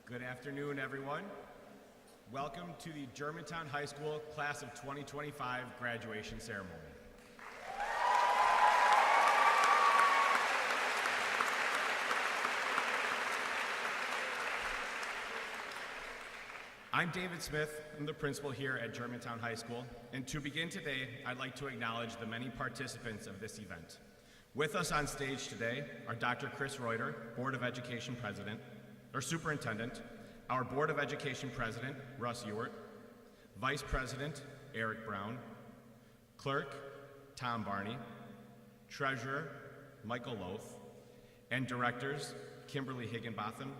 Good afternoon, everyone. Welcome to the Germantown High School Class of 2025 graduation ceremony. I'm David Smith. I'm the principal here at Germantown High School, and to begin today, I'd like to acknowledge the many participants of this event. With us on stage today are Dr. Chris Reuter, Board of Education Superintendent, our Board of Education President, Russ Ewart, Vice President, Eric Brown, Clerk, Tom Barney, Treasurer, Michael Loth, and Directors, Kimberly Higginbotham,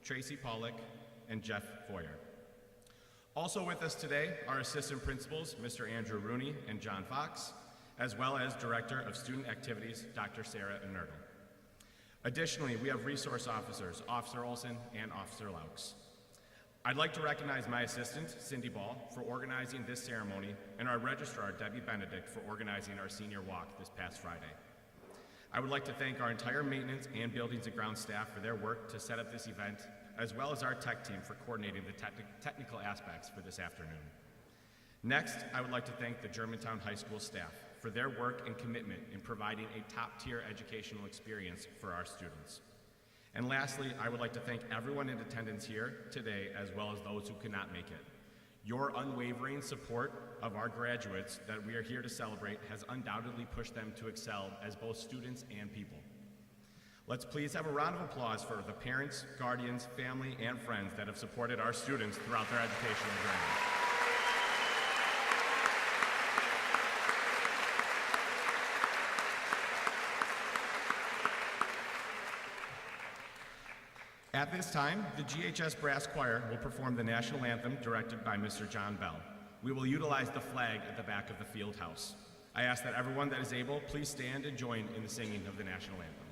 Tracy Pollock, and Jeff Foyer. Also with us today are Assistant Principals, Mr. Andrew Rooney and John Fox, as well as Director of Student Activities, Dr. Sarah Inertle. Additionally, we have resource officers, Officer Olson and Officer Laux. I'd like to recognize my assistant, Cindy Ball, for organizing this ceremony, and our registrar, Debbie Benedict, for organizing our senior walk this past Friday. I would like to thank our entire maintenance and buildings and grounds staff for their work to set up this event, as well as our tech team for coordinating the technical aspects for this afternoon. Next, I would like to thank the Germantown High School staff for their work and commitment in providing a top-tier educational experience for our students. And lastly, I would like to thank everyone in attendance here today, as well as those who could not make it. Your unwavering support of our graduates that we are here to celebrate has undoubtedly pushed them to excel as both students and people. Let's please have a round of applause for the parents, guardians, family, and friends that have supported our students throughout their educational journey. At this time, the GHS Brass Choir will perform the national anthem directed by Mr. John Bell. We will utilize the flag at the back of the field house. I ask that everyone that is able, please stand and join in the singing of the national anthem.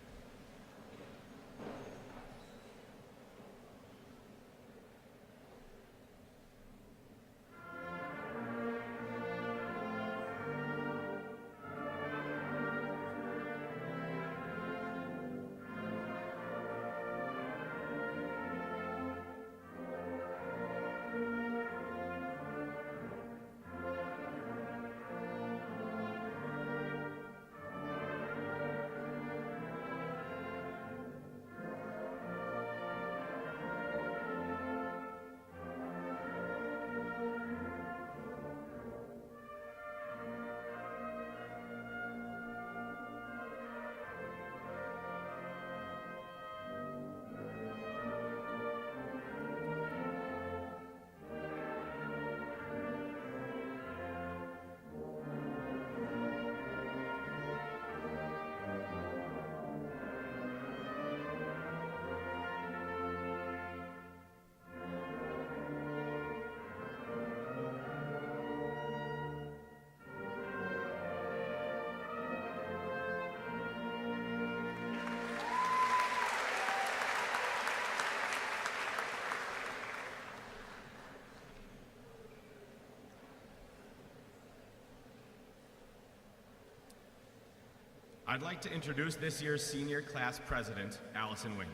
I'd like to introduce this year's senior class president, Allison Wink.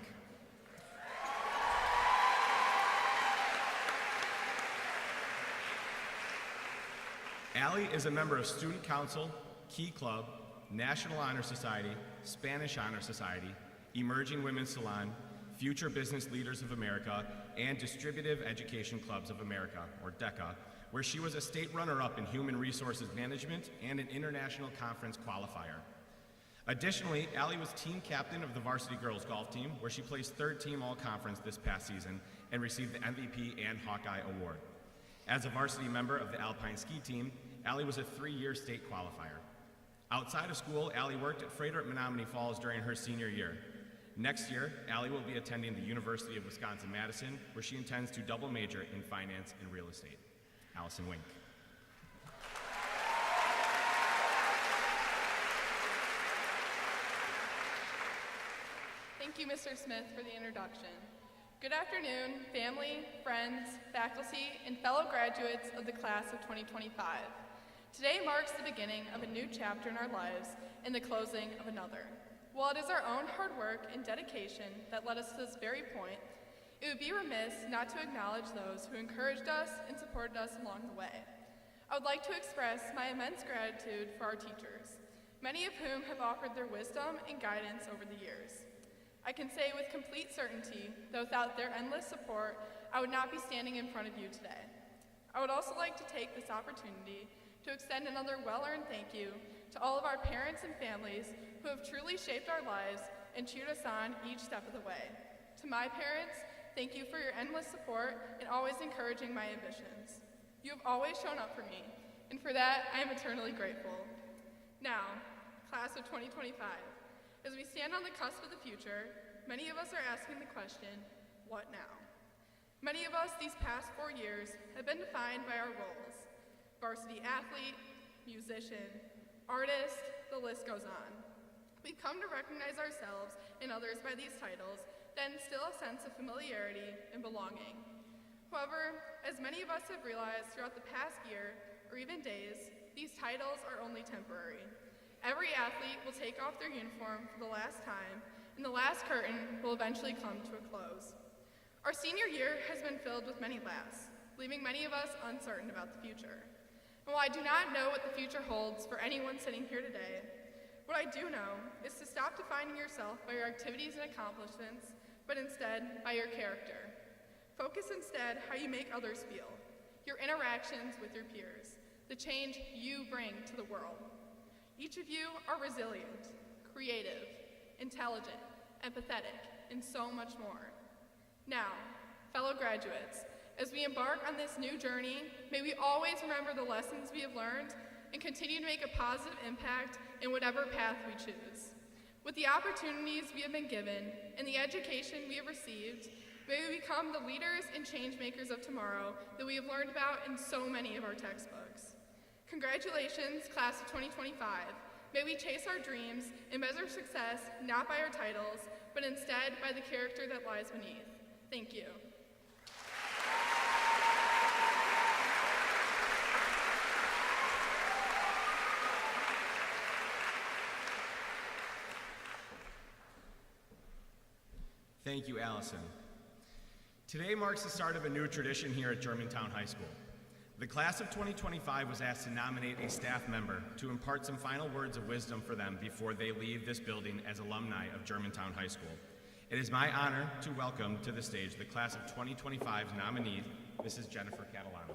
Allie is a member of Student Council, Key Club, National Honor Society, Spanish Honor Society, Emerging Women's Salon, Future Business Leaders of America, and Distributive Education Clubs of America, or DECA, where she was a state runner-up in Human Resources Management and an International Conference qualifier. Additionally, Allie was team captain of the varsity girls golf team, where she placed third team all-conference this past season and received the MVP and Hawkeye Award. As a varsity member of the Alpine ski team, Allie was a 3-year state qualifier. Outside of school, Allie worked at Freighter at Menominee Falls during her senior year. Next year, Allie will be attending the University of Wisconsin-Madison, where she intends to double major in finance and real estate. Allison Wink. Thank you, Mr. Smith, for the introduction. Good afternoon, family, friends, faculty, and fellow graduates of the class of 2025. Today marks the beginning of a new chapter in our lives and the closing of another. While it is our own hard work and dedication that led us to this very point, It would be remiss not to acknowledge those who encouraged us and supported us along the way. I would like to express my immense gratitude for our teachers, many of whom have offered their wisdom and guidance over the years. I can say with complete certainty that without their endless support, I would not be standing in front of you today. I would also like to take this opportunity to extend another well-earned thank you to all of our parents and families who have truly shaped our lives and cheered us on each step of the way. To my parents, thank you for your endless support and always encouraging my ambitions. You have always shown up for me, and for that, I am eternally grateful. Now, class of 2025, as we stand on the cusp of the future, many of us are asking the question, what now? Many of us these past 4 years have been defined by our roles: varsity athlete, musician, artist, the list goes on. We've come to recognize ourselves and others by these titles that instill a sense of familiarity and belonging. However, as many of us have realized throughout the past year, or even days, these titles are only temporary. Every athlete will take off their uniform for the last time, and the last curtain will eventually come to a close. Our senior year has been filled with many laughs, leaving many of us uncertain about the future. And while I do not know what the future holds for anyone sitting here today, what I do know is to stop defining yourself by your activities and accomplishments, but instead by your character. Focus instead how you make others feel, your interactions with your peers, the change you bring to the world. Each of you are resilient, creative, intelligent, empathetic, and so much more. Now, fellow graduates, as we embark on this new journey, may we always remember the lessons we have learned and continue to make a positive impact in whatever path we choose. With the opportunities we have been given and the education we have received, may we become the leaders and change makers of tomorrow that we have learned about in so many of our textbooks. Congratulations, class of 2025. May we chase our dreams and measure success not by our titles, but instead by the character that lies beneath. Thank you. Thank you, Allison. Today marks the start of a new tradition here at Germantown High School. The class of 2025 was asked to nominate a staff member to impart some final words of wisdom for them before they leave this building as alumni of Germantown High School. It is my honor to welcome to the stage the class of 2025's nominee, Mrs. Jennifer Catalano.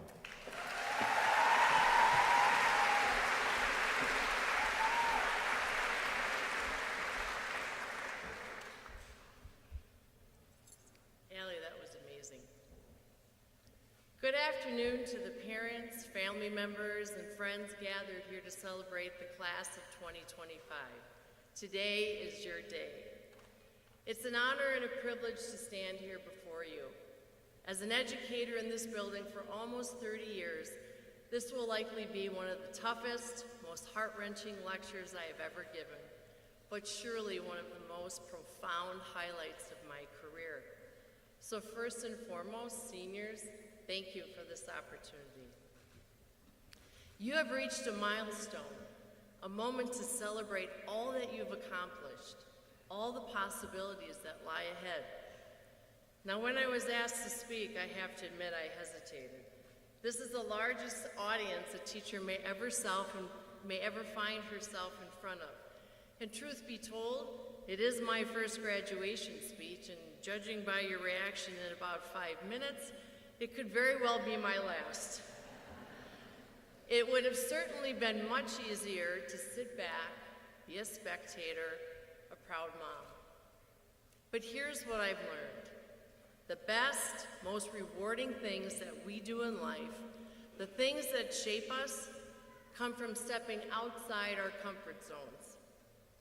Allie, that was amazing. Good afternoon to the parents, family members, and friends gathered here to celebrate the class of 2025. Today is your day. It's an honor and a privilege to stand here before you. As an educator in this building for almost 30 years, this will likely be one of the toughest, most heart-wrenching lectures I have ever given, but surely one of the most profound highlights of my career. So first and foremost, seniors, thank you for this opportunity. You have reached a milestone, a moment to celebrate all that you've accomplished, all the possibilities that lie ahead. Now, when I was asked to speak, I have to admit I hesitated. This is the largest audience a teacher may ever find herself in front of. And truth be told, it is my first graduation speech, and judging by your reaction in about 5 minutes, it could very well be my last. It would have certainly been much easier to sit back, be a spectator, a proud mom. But here's what I've learned. The best, most rewarding things that we do in life, the things that shape us, come from stepping outside our comfort zones.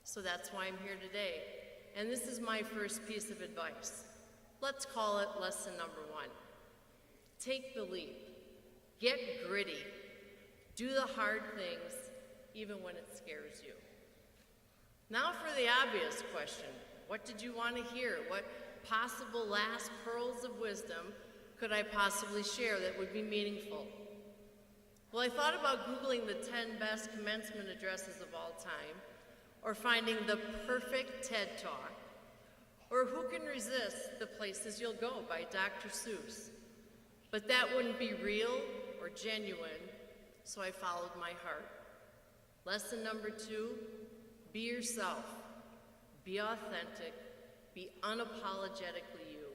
So that's why I'm here today. And this is my first piece of advice. Let's call it lesson number 1. Take the leap. Get gritty. Do the hard things, even when it scares you. Now for the obvious question. What did you want to hear? What possible last pearls of wisdom could I possibly share that would be meaningful? Well, I thought about Googling the 10 best commencement addresses of all time, or finding the perfect TED Talk, Or Who Can Resist the Places You'll Go by Dr. Seuss. But that wouldn't be real or genuine, so I followed my heart. Lesson number 2, be yourself. Be authentic. Be unapologetically you.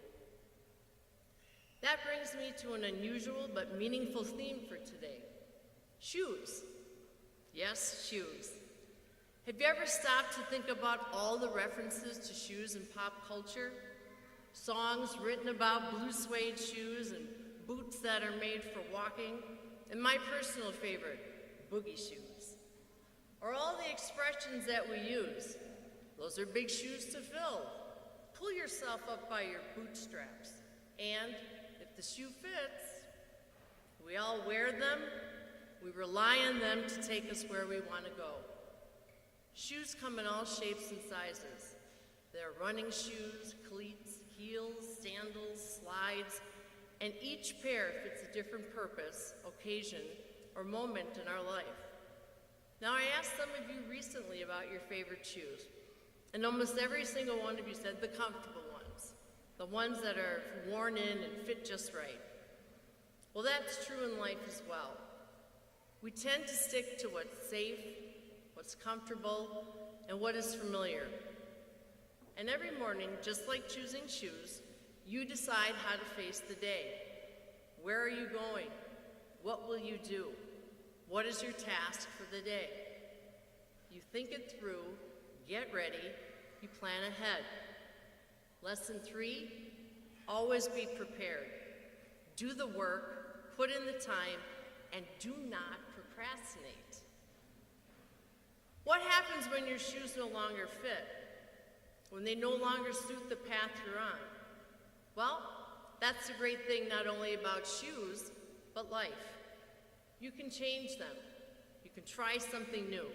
That brings me to an unusual but meaningful theme for today. Shoes. Yes, shoes. Have you ever stopped to think about all the references to shoes in pop culture? Songs written about blue suede shoes and boots that are made for walking, and my personal favorite, boogie shoes. Or all the expressions that we use. Those are big shoes to fill. Pull yourself up by your bootstraps. And if the shoe fits, we all wear them. We rely on them to take us where we want to go. Shoes come in all shapes and sizes. There are running shoes, cleats, heels, sandals, slides, and each pair fits a different purpose, occasion, or moment in our life. Now, I asked some of you recently about your favorite shoes, and almost every single one of you said the comfortable ones, the ones that are worn in and fit just right. Well, that's true in life as well. We tend to stick to what's safe, what's comfortable, and what is familiar. And every morning, just like choosing shoes, you decide how to face the day. Where are you going? What will you do? What is your task for the day? You think it through, get ready, you plan ahead. Lesson 3, always be prepared. Do the work, put in the time, and do not procrastinate. What happens when your shoes no longer fit? When they no longer suit the path you're on? Well, that's the great thing not only about shoes, but life. You can change them. You can try something new.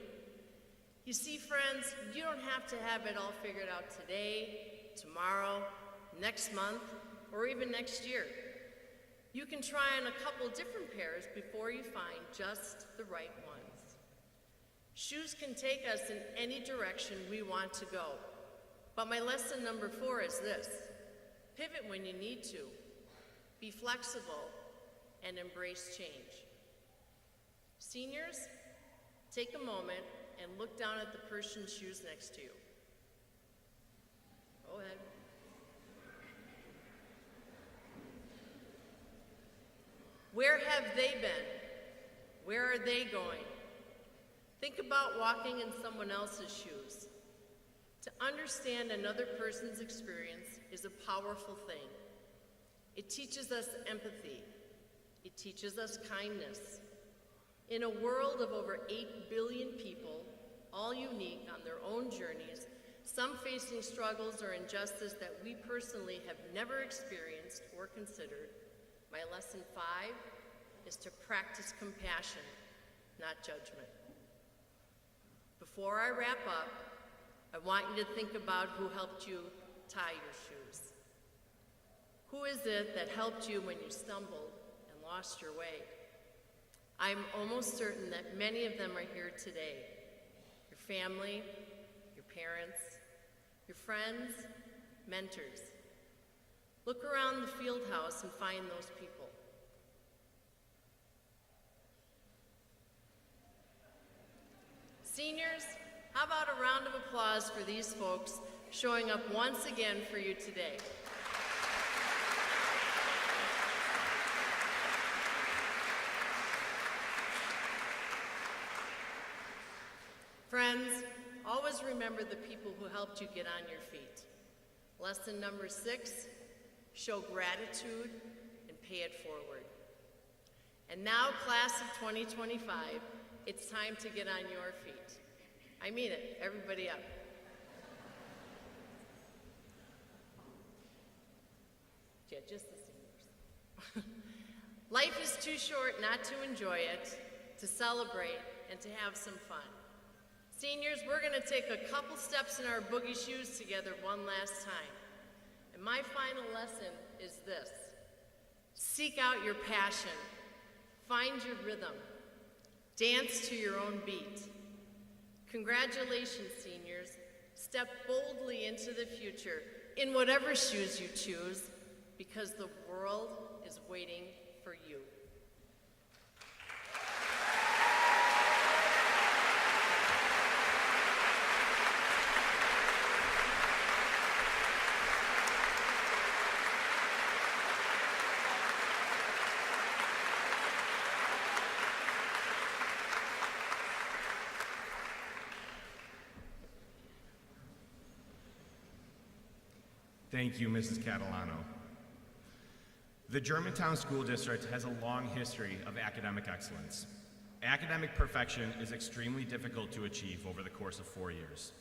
You see, friends, you don't have to have it all figured out today, tomorrow, next month, or even next year. You can try on a couple different pairs before you find just the right ones. Shoes can take us in any direction we want to go. But my lesson number 4 is this: pivot when you need to, be flexible, and embrace change. Seniors, take a moment and look down at the person's shoes next to you. Go ahead. Where have they been? Where are they going? Think about walking in someone else's shoes. To understand another person's experience is a powerful thing. It teaches us empathy. It teaches us kindness. In a world of over 8 billion people, all unique on their own journeys, some facing struggles or injustice that we personally have never experienced or considered, my lesson 5 is to practice compassion, not judgment. Before I wrap up, I want you to think about who helped you tie your shoes. Who is it that helped you when you stumbled and lost your way? I'm almost certain that many of them are here today. Your family, your parents, your friends, mentors. Look around the field house and find those people. Seniors, how about a round of applause for these folks showing up once again for you today? Friends, always remember the people who helped you get on your feet. Lesson number 6, show gratitude and pay it forward. And now, class of 2025, it's time to get on your feet. I mean it, everybody up. Yeah, just the seniors. Life is too short not to enjoy it, to celebrate, and to have some fun. Seniors, we're going to take a couple steps in our boogie shoes together one last time. And my final lesson is this: seek out your passion, find your rhythm, dance to your own beat. Congratulations, seniors. Step boldly into the future, in whatever shoes you choose, because the world is waiting for you. Thank you, Mrs. Catalano. The Germantown School District has a long history of academic excellence. Academic perfection is extremely difficult to achieve over the course of 4 years.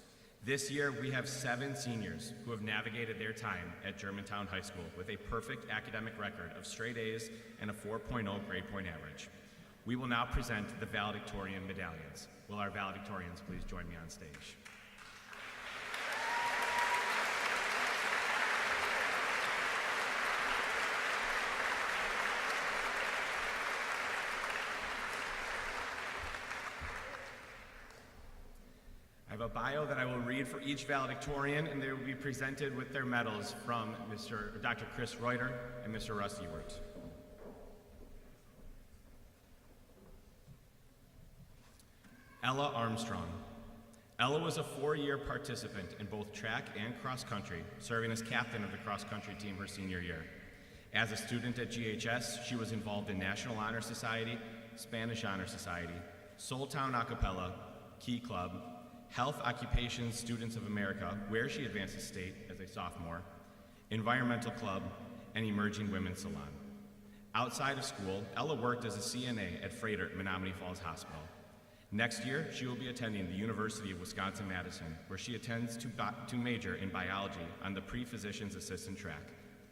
This year, we have 7 seniors who have navigated their time at Germantown High School with a perfect academic record of straight A's and a 4.0 grade point average. We will now present the valedictorian medallions. Will our valedictorians please join me on stage? I have a bio that I will read for each valedictorian, and they will be presented with their medals from Dr. Chris Reuter and Mr. Russ Ewert. Ella Armstrong. Ella was a 4-year participant in both track and cross country, serving as captain of the cross country team her senior year. As a student at GHS, she was involved in National Honor Society, Spanish Honor Society, Soul Town A Cappella, Key Club, Health Occupations Students of America, where she advanced to state as a sophomore, Environmental Club, and Emerging Women's Salon. Outside of school, Ella worked as a CNA at Freighter at Menominee Falls Hospital. Next year, she will be attending the University of Wisconsin-Madison, where she intends to major in biology on the pre-physician's assistant track.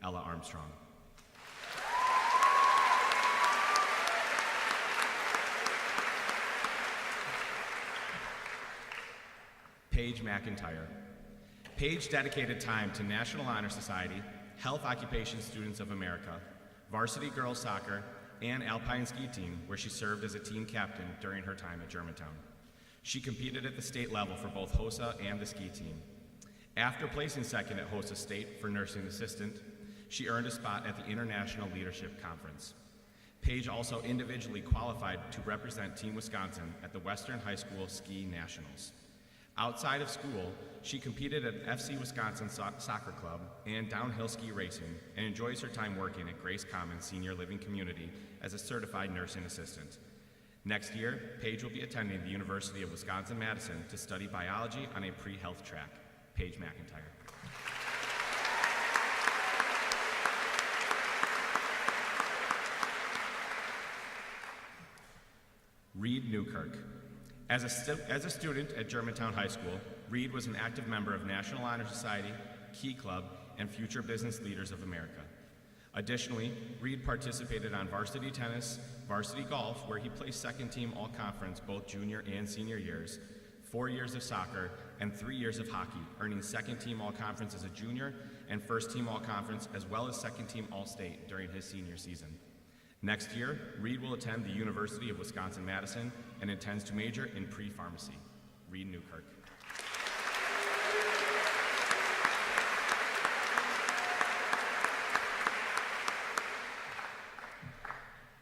Ella Armstrong. Paige McIntyre. Paige dedicated time to National Honor Society, Health Occupations Students of America, varsity girls soccer, and alpine ski team, where she served as a team captain during her time at Germantown. She competed at the state level for both HOSA and the ski team. After placing second at HOSA State for nursing assistant, she earned a spot at the International Leadership Conference. Paige also individually qualified to represent Team Wisconsin at the Western High School Ski Nationals. Outside of school, she competed at FC Wisconsin Soccer Club and downhill ski racing, and enjoys her time working at Grace Commons Senior Living Community as a certified nursing assistant. Next year, Paige will be attending the University of Wisconsin-Madison to study biology on a pre-health track. Paige McIntyre. Reed Newkirk. As a student at Germantown High School, Reed was an active member of National Honor Society, Key Club, and Future Business Leaders of America. Additionally, Reed participated on varsity tennis, varsity golf, where he placed second team all-conference both junior and senior years, 4 years of soccer, and 3 years of hockey, earning second team all-conference as a junior and first team all-conference, as well as second team all-state during his senior season. Next year, Reed will attend the University of Wisconsin-Madison and intends to major in pre-pharmacy. Reed Newkirk.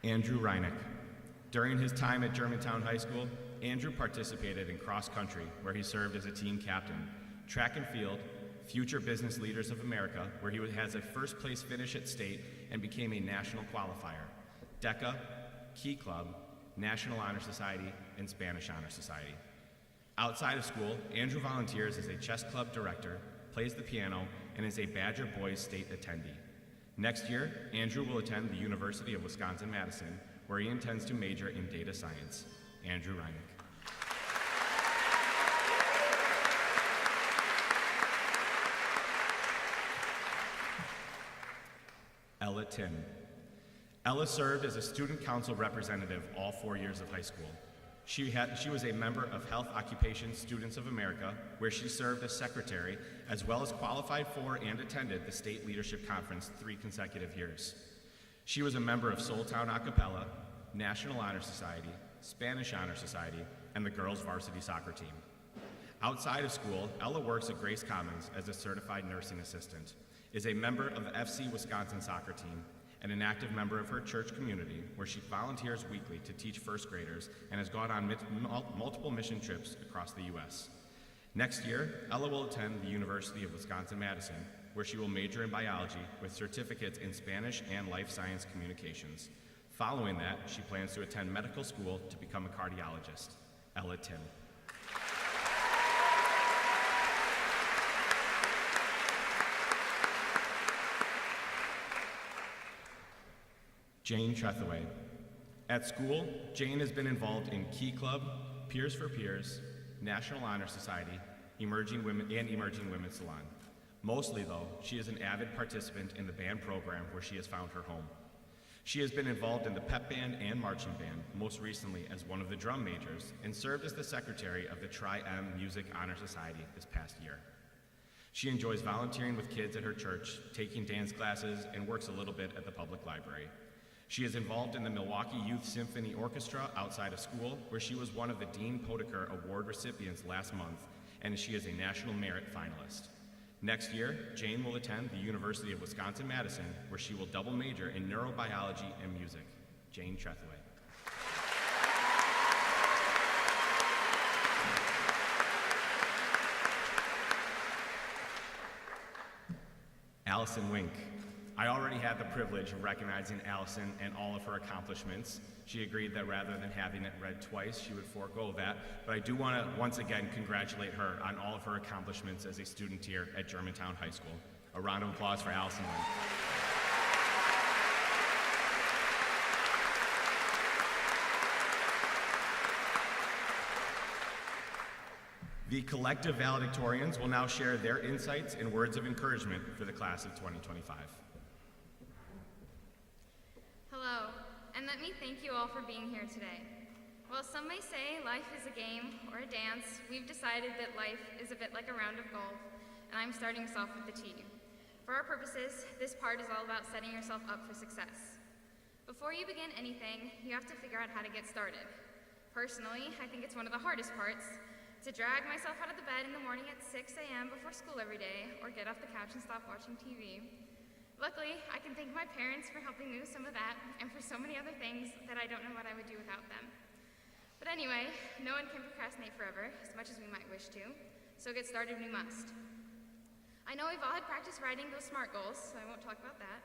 Andrew Reineck. During his time at Germantown High School, Andrew participated in cross country, where he served as a team captain, track and field, Future Business Leaders of America, where he has a first place finish at state and became a national qualifier, DECA, Key Club, National Honor Society, and Spanish Honor Society. Outside of school, Andrew volunteers as a chess club director, plays the piano, and is a Badger Boys state attendee. Next year, Andrew will attend the University of Wisconsin-Madison, where he intends to major in data science. Andrew Reineck. Ella Tim. Ella served as a student council representative all 4 years of high school. She was a member of Health Occupations Students of America, where she served as secretary, as well as qualified for and attended the State Leadership Conference 3 consecutive years. She was a member of Soul Town A Cappella, National Honor Society, Spanish Honor Society, and the girls' varsity soccer team. Outside of school, Ella works at Grace Commons as a certified nursing assistant, is a member of the FC Wisconsin soccer team, and an active member of her church community where she volunteers weekly to teach first graders and has gone on multiple mission trips across the U.S. Next year, Ella will attend the University of Wisconsin-Madison, where she will major in biology with certificates in Spanish and life science communications. Following that, she plans to attend medical school to become a cardiologist. Ella Tim. Jane Trethewey. At school, Jane has been involved in Key Club, Peers for Peers, National Honor Society, Emerging Women's Salon. Mostly, though, she is an avid participant in the band program where she has found her home. She has been involved in the pep band and marching band, most recently as one of the drum majors, and served as the secretary of the Tri-M Music Honor Society this past year. She enjoys volunteering with kids at her church, taking dance classes, and works a little bit at the public library. She is involved in the Milwaukee Youth Symphony Orchestra outside of school, where she was one of the Dean Podaker Award recipients last month, and she is a National Merit finalist. Next year, Jane will attend the University of Wisconsin-Madison, where she will double major in neurobiology and music. Jane Trethewey. Allison Wink. I already had the privilege of recognizing Allison and all of her accomplishments. She agreed that rather than having it read twice, she would forego that. But I do want to once again congratulate her on all of her accomplishments as a student here at Germantown High School. A round of applause for Allison Wink. The collective valedictorians will now share their insights and words of encouragement for the class of 2025. Hello, and let me thank you all for being here today. While some may say life is a game or a dance, we've decided that life is a bit like a round of golf, and I'm starting us off with the tee. For our purposes, this part is all about setting yourself up for success. Before you begin anything, you have to figure out how to get started. Personally, I think it's one of the hardest parts to drag myself out of the bed in the morning at 6 a.m. before school every day, or get off the couch and stop watching TV. Luckily, I can thank my parents for helping me with some of that, and for so many other things that I don't know what I would do without them. But anyway, no one can procrastinate forever, as much as we might wish to, so get started we must. I know we've all had practice writing those SMART goals, so I won't talk about that.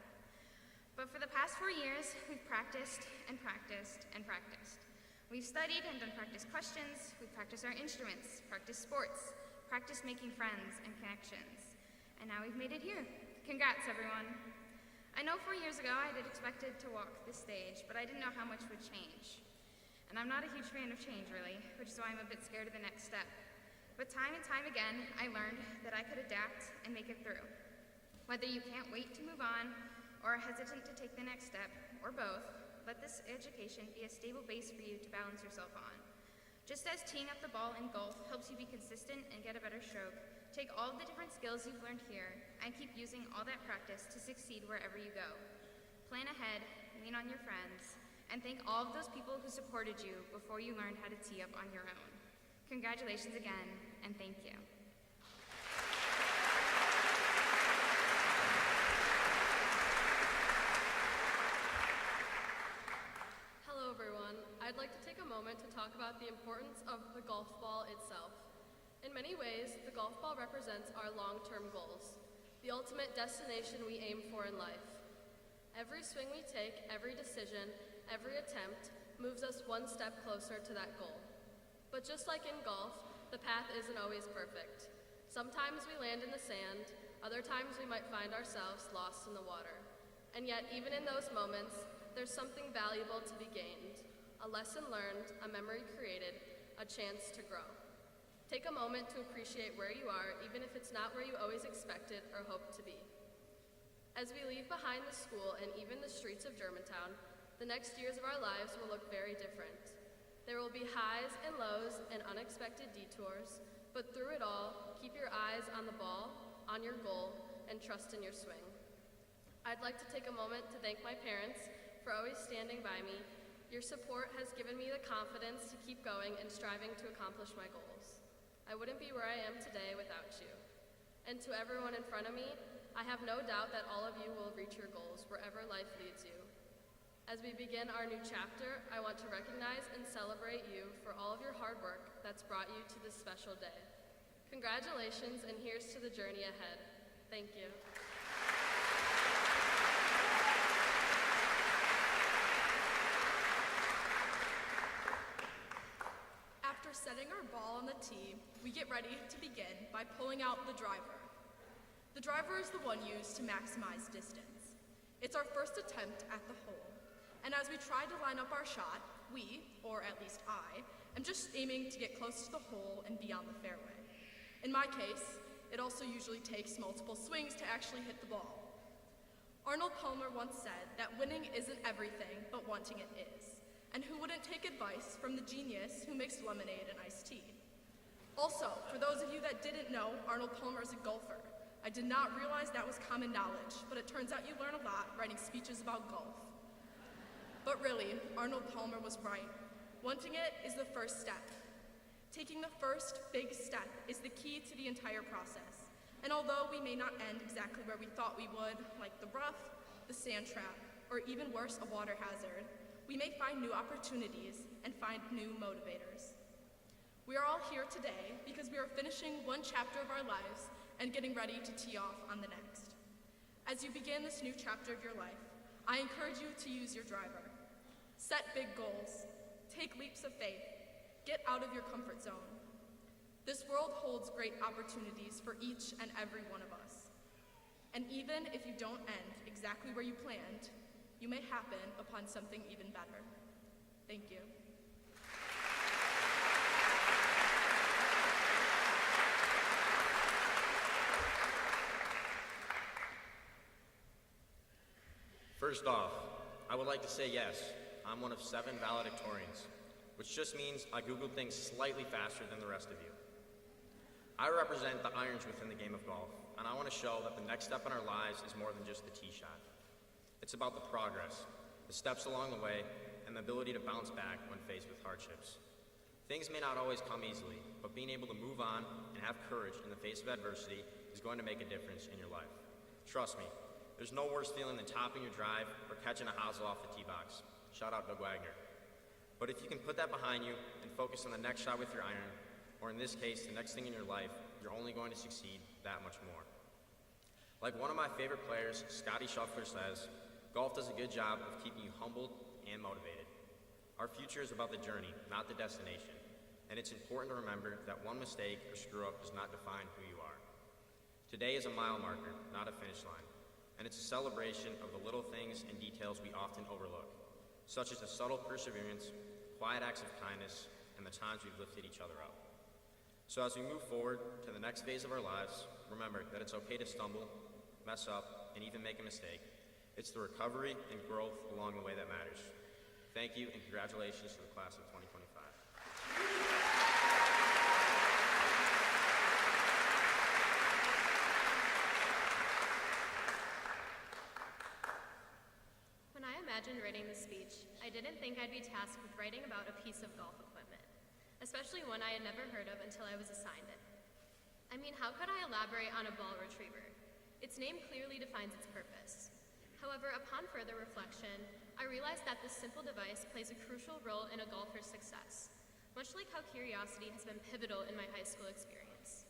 But for the past 4 years, we've practiced and practiced and practiced. We've studied and done practice questions, we've practiced our instruments, practiced sports, practiced making friends and connections, and now we've made it here. Congrats, everyone. I know 4 years ago I had expected to walk this stage, but I didn't know how much would change. And I'm not a huge fan of change, really, which is why I'm a bit scared of the next step. But time and time again, I learned that I could adapt and make it through. Whether you can't wait to move on, or are hesitant to take the next step, or both, let this education be a stable base for you to balance yourself on. Just as teeing up the ball in golf helps you be consistent and get a better stroke, take all of the different skills you've learned here and keep using all that practice to succeed wherever you go. Plan ahead, lean on your friends, and thank all of those people who supported you before you learned how to tee up on your own. Congratulations again, and thank you. Hello everyone. I'd like to take a moment to talk about the importance of the golf ball itself. In many ways, the golf ball represents our long-term goals, the ultimate destination we aim for in life. Every swing we take, every decision, every attempt moves us one step closer to that goal. But just like in golf, the path isn't always perfect. Sometimes we land in the sand, other times we might find ourselves lost in the water. And yet, even in those moments, there's something valuable to be gained, a lesson learned, a memory created, a chance to grow. Take a moment to appreciate where you are, even if it's not where you always expected or hoped to be. As we leave behind the school and even the streets of Germantown, the next years of our lives will look very different. There will be highs and lows and unexpected detours, but through it all, keep your eyes on the ball, on your goal, and trust in your swing. I'd like to take a moment to thank my parents for always standing by me. Your support has given me the confidence to keep going and striving to accomplish my goals. I wouldn't be where I am today without you. And to everyone in front of me, I have no doubt that all of you will reach your goals wherever life leads you. As we begin our new chapter, I want to recognize and celebrate you for all of your hard work that's brought you to this special day. Congratulations, and here's to the journey ahead. Thank you. After setting our ball on the tee, we get ready to begin by pulling out the driver. The driver is the one used to maximize distance. It's our first attempt at the hole, and as we try to line up our shot, we, or at least I, am just aiming to get close to the hole and beyond the fairway. In my case, it also usually takes multiple swings to actually hit the ball. Arnold Palmer once said that winning isn't everything, but wanting it is. And who wouldn't take advice from the genius who makes lemonade and iced tea? Also, for those of you that didn't know, Arnold Palmer is a golfer. I did not realize that was common knowledge, but it turns out you learn a lot writing speeches about golf. But really, Arnold Palmer was right. Wanting it is the first step. Taking the first big step is the key to the entire process. And although we may not end exactly where we thought we would, like the rough, the sand trap, or even worse, a water hazard, we may find new opportunities and find new motivators. We are all here today because we are finishing one chapter of our lives and getting ready to tee off on the next. As you begin this new chapter of your life, I encourage you to use your driver. Set big goals. Take leaps of faith. Get out of your comfort zone. This world holds great opportunities for each and every one of us. And even if you don't end exactly where you planned, you may happen upon something even better. Thank you. First off, I would like to say yes, I'm one of 7 valedictorians, which just means I Googled things slightly faster than the rest of you. I represent the irons within the game of golf, and I want to show that the next step in our lives is more than just the tee shot. It's about the progress, the steps along the way, and the ability to bounce back when faced with hardships. Things may not always come easily, but being able to move on and have courage in the face of adversity is going to make a difference in your life. Trust me, there's no worse feeling than topping your drive or catching a hosel off the tee box. Shout out Doug Wagner. But if you can put that behind you and focus on the next shot with your iron, or in this case, the next thing in your life, you're only going to succeed that much more. Like one of my favorite players, Scotty Scheffler, says, golf does a good job of keeping you humbled and motivated. Our future is about the journey, not the destination. And it's important to remember that one mistake or screw up does not define who you are. Today is a mile marker, not a finish line. And it's a celebration of the little things and details we often overlook, such as the subtle perseverance, quiet acts of kindness, and the times we've lifted each other up. So as we move forward to the next phase of our lives, remember that it's okay to stumble, mess up, and even make a mistake. It's the recovery and growth along the way that matters. Thank you, and congratulations to the class of 2025. When I imagined writing this speech, I didn't think I'd be tasked with writing about a piece of golf equipment, especially one I had never heard of until I was assigned it. I mean, how could I elaborate on a ball retriever? Its name clearly defines its purpose. However, upon further reflection, I realized that this simple device plays a crucial role in a golfer's success, much like how curiosity has been pivotal in my high school experience.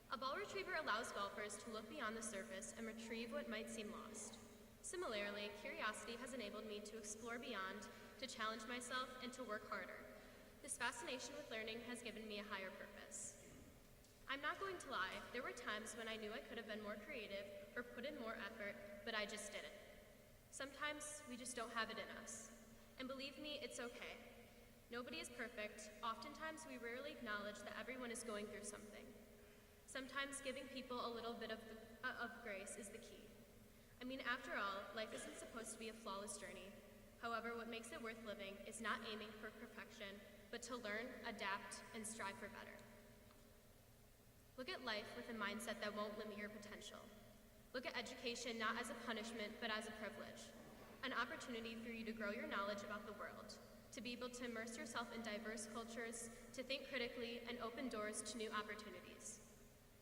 A ball retriever allows golfers to look beyond the surface and retrieve what might seem lost. Similarly, curiosity has enabled me to explore beyond, to challenge myself, and to work harder. This fascination with learning has given me a higher purpose. I'm not going to lie, there were times when I knew I could have been more creative or put in more effort, but I just didn't. Sometimes we just don't have it in us. And believe me, it's okay. Nobody is perfect. Oftentimes we rarely acknowledge that everyone is going through something. Sometimes giving people a little bit of grace is the key. I mean, after all, life isn't supposed to be a flawless journey. However, what makes it worth living is not aiming for perfection, but to learn, adapt, and strive for better. Look at life with a mindset that won't limit your potential. Look at education not as a punishment, but as a privilege. An opportunity for you to grow your knowledge about the world, to be able to immerse yourself in diverse cultures, to think critically, and open doors to new opportunities.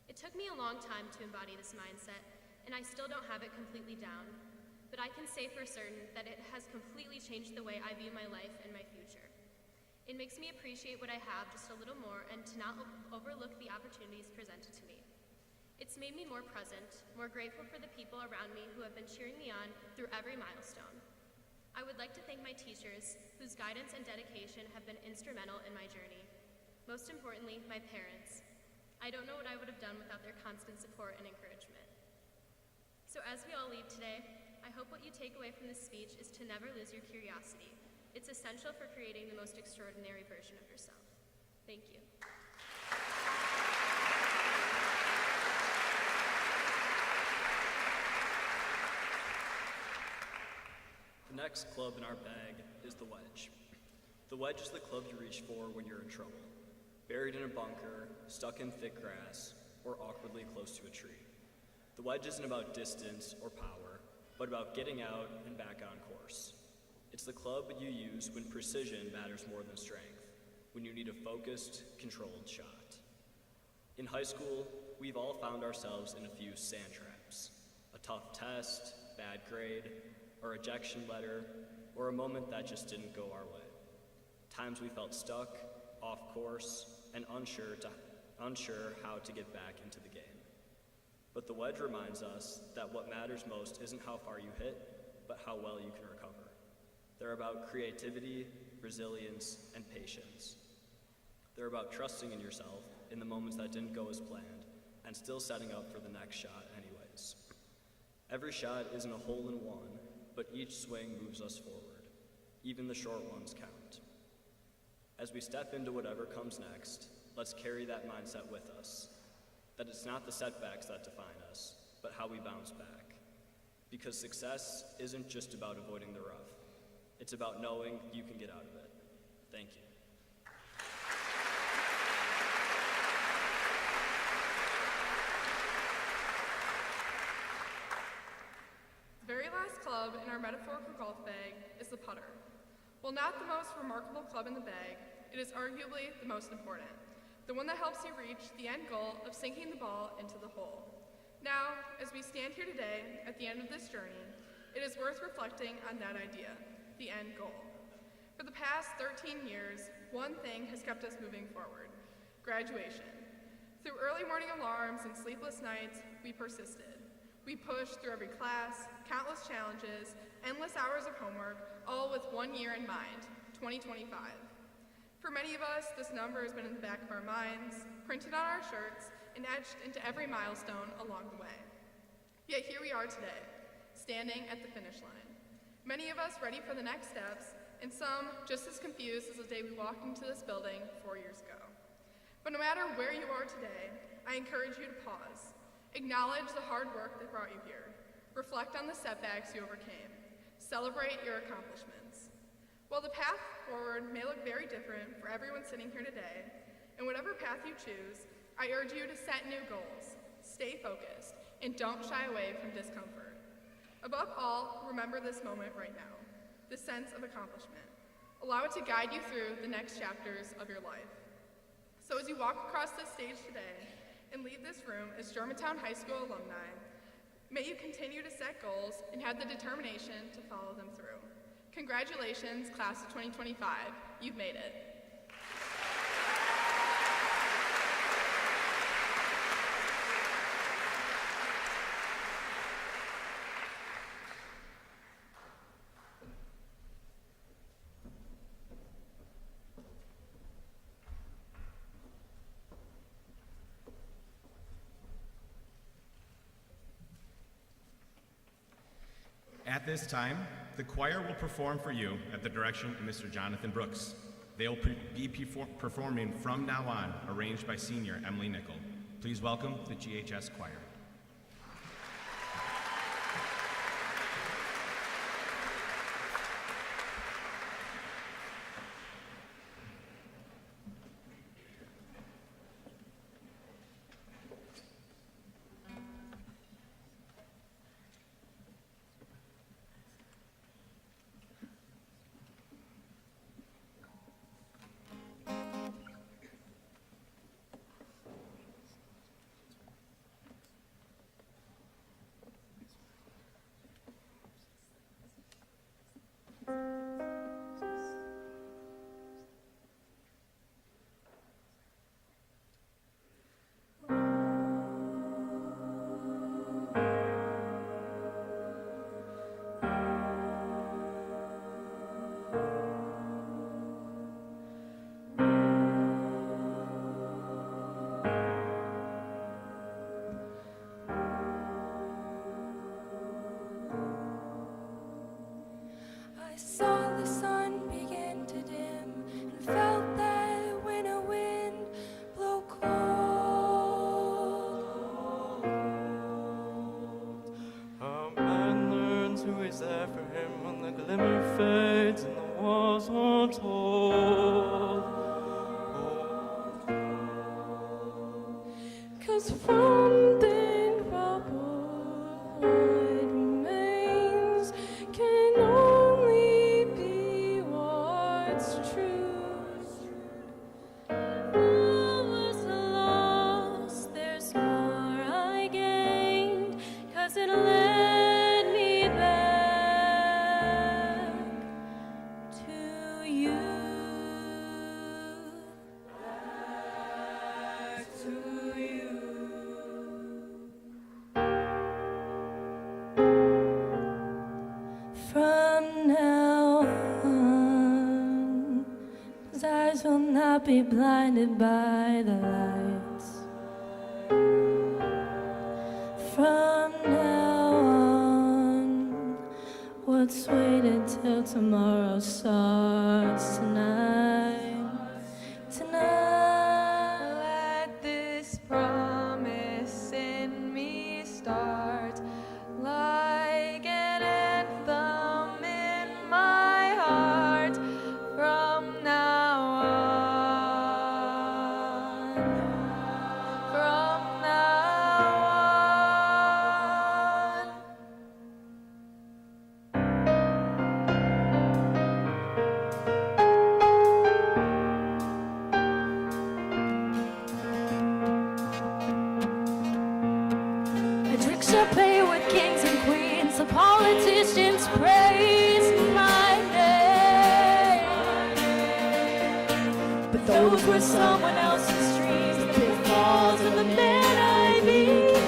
It took me a long time to embody this mindset, and I still don't have it completely down, but I can say for certain that it has completely changed the way I view my life and my future. It makes me appreciate what I have just a little more and to not overlook the opportunities presented to me. It's made me more present, more grateful for the people around me who have been cheering me on through every milestone. I would like to thank my teachers, whose guidance and dedication have been instrumental in my journey. Most importantly, my parents. I don't know what I would have done without their constant support and encouragement. So as we all leave today, I hope what you take away from this speech is to never lose your curiosity. It's essential for creating the most extraordinary version of yourself. Thank you. The next club in our bag is the Wedge. The Wedge is the club you reach for when you're in trouble, buried in a bunker, stuck in thick grass, or awkwardly close to a tree. The Wedge isn't about distance or power, but about getting out and back on course. It's the club you use when precision matters more than strength, when you need a focused, controlled shot. In high school, we've all found ourselves in a few sand traps: a tough test, bad grade, a rejection letter, or a moment that just didn't go our way. Times we felt stuck, off course, and unsure how to get back into the game. But the Wedge reminds us that what matters most isn't how far you hit, but how well you can recover. They're about creativity, resilience, and patience. They're about trusting in yourself in the moments that didn't go as planned, and still setting up for the next shot anyways. Every shot isn't a hole in one, but each swing moves us forward. Even the short ones count. As we step into whatever comes next, let's carry that mindset with us, that it's not the setbacks that define us, but how we bounce back. Because success isn't just about avoiding the rough. It's about knowing you can get out of it. Thank you. The very last club in our metaphorical golf bag is the putter. While not the most remarkable club in the bag, it is arguably the most important. The one that helps you reach the end goal of sinking the ball into the hole. Now, as we stand here today, at the end of this journey, it is worth reflecting on that idea, the end goal. For the past 13 years, one thing has kept us moving forward: graduation. Through early morning alarms and sleepless nights, we persisted. We pushed through every class, countless challenges, endless hours of homework, all with 1 year in mind, 2025. For many of us, this number has been in the back of our minds, printed on our shirts, and etched into every milestone along the way. Yet here we are today, standing at the finish line. Many of us ready for the next steps, and some just as confused as the day we walked into this building 4 years ago. But no matter where you are today, I encourage you to pause. Acknowledge the hard work that brought you here. Reflect on the setbacks you overcame. Celebrate your accomplishments. While the path forward may look very different for everyone sitting here today, and whatever path you choose, I urge you to set new goals, stay focused, and don't shy away from discomfort. Above all, remember this moment right now, the sense of accomplishment. Allow it to guide you through the next chapters of your life. So as you walk across this stage today and leave this room as Germantown High School alumni, may you continue to set goals and have the determination to follow them through. Congratulations, class of 2025, you've made it. At this time, the choir will perform for you at the direction of Mr. Jonathan Brooks. They will be performing From Now On, arranged by senior Emily Nickel. Please welcome the GHS choir. words and the walls won't hold. 'Cause from the rubble, what remains can only be what's true. All was lost, there's more I gained, 'cause it led me back to you. Back to you. From now on, his eyes will not be blinded by the lights. From now on, what's waited till tomorrow starts tonight. Tonight, let this promise in me start like an anthem in my heart. From now on, from now on. I drink champagne with kings and queens, the politicians praise my name. But those were someone else's dreams, the pitfalls of the man I became.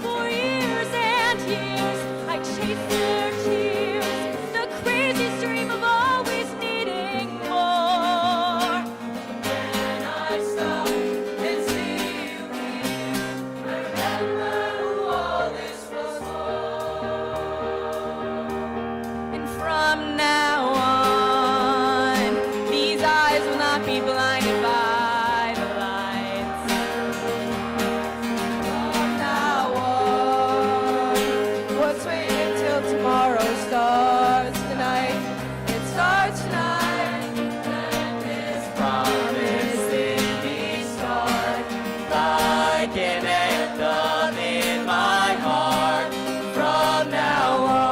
For years and years, I chased their tears, the craziest dream of always needing more. Then I stop and see you here. I remember who all this was for. And from now on, these eyes will not be blinded by the lights. From now on, what's waiting till tomorrow starts tonight. It starts tonight. Let this promise in me start like an anthem in my heart. From now on.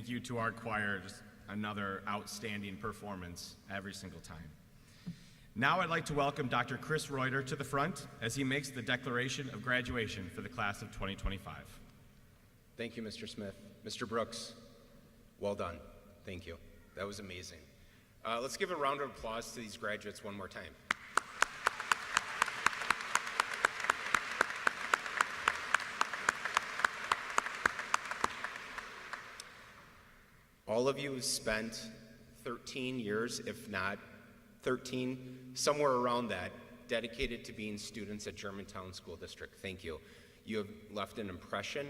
thank you to our choir, just another outstanding performance every single time. Now I'd like to welcome Dr. Chris Reuter to the front as he makes the declaration of graduation for the class of 2025. Thank you, Mr. Smith. Mr. Brooks, well done. Thank you. That was amazing. Let's give a round of applause to these graduates one more time. All of you have spent 13 years, if not 13, somewhere around that, dedicated to being students at Germantown School District. Thank you. You have left an impression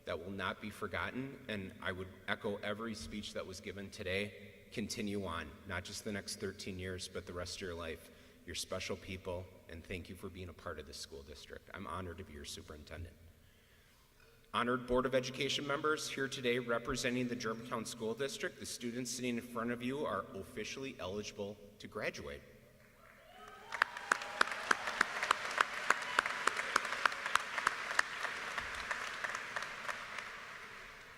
that will not be forgotten, and I would echo every speech that was given today. Continue on, not just the next 13 years, but the rest of your life. You're special people, and thank you for being a part of this school district. I'm honored to be your superintendent. Honored Board of Education members here today representing the Germantown School District, the students sitting in front of you are officially eligible to graduate.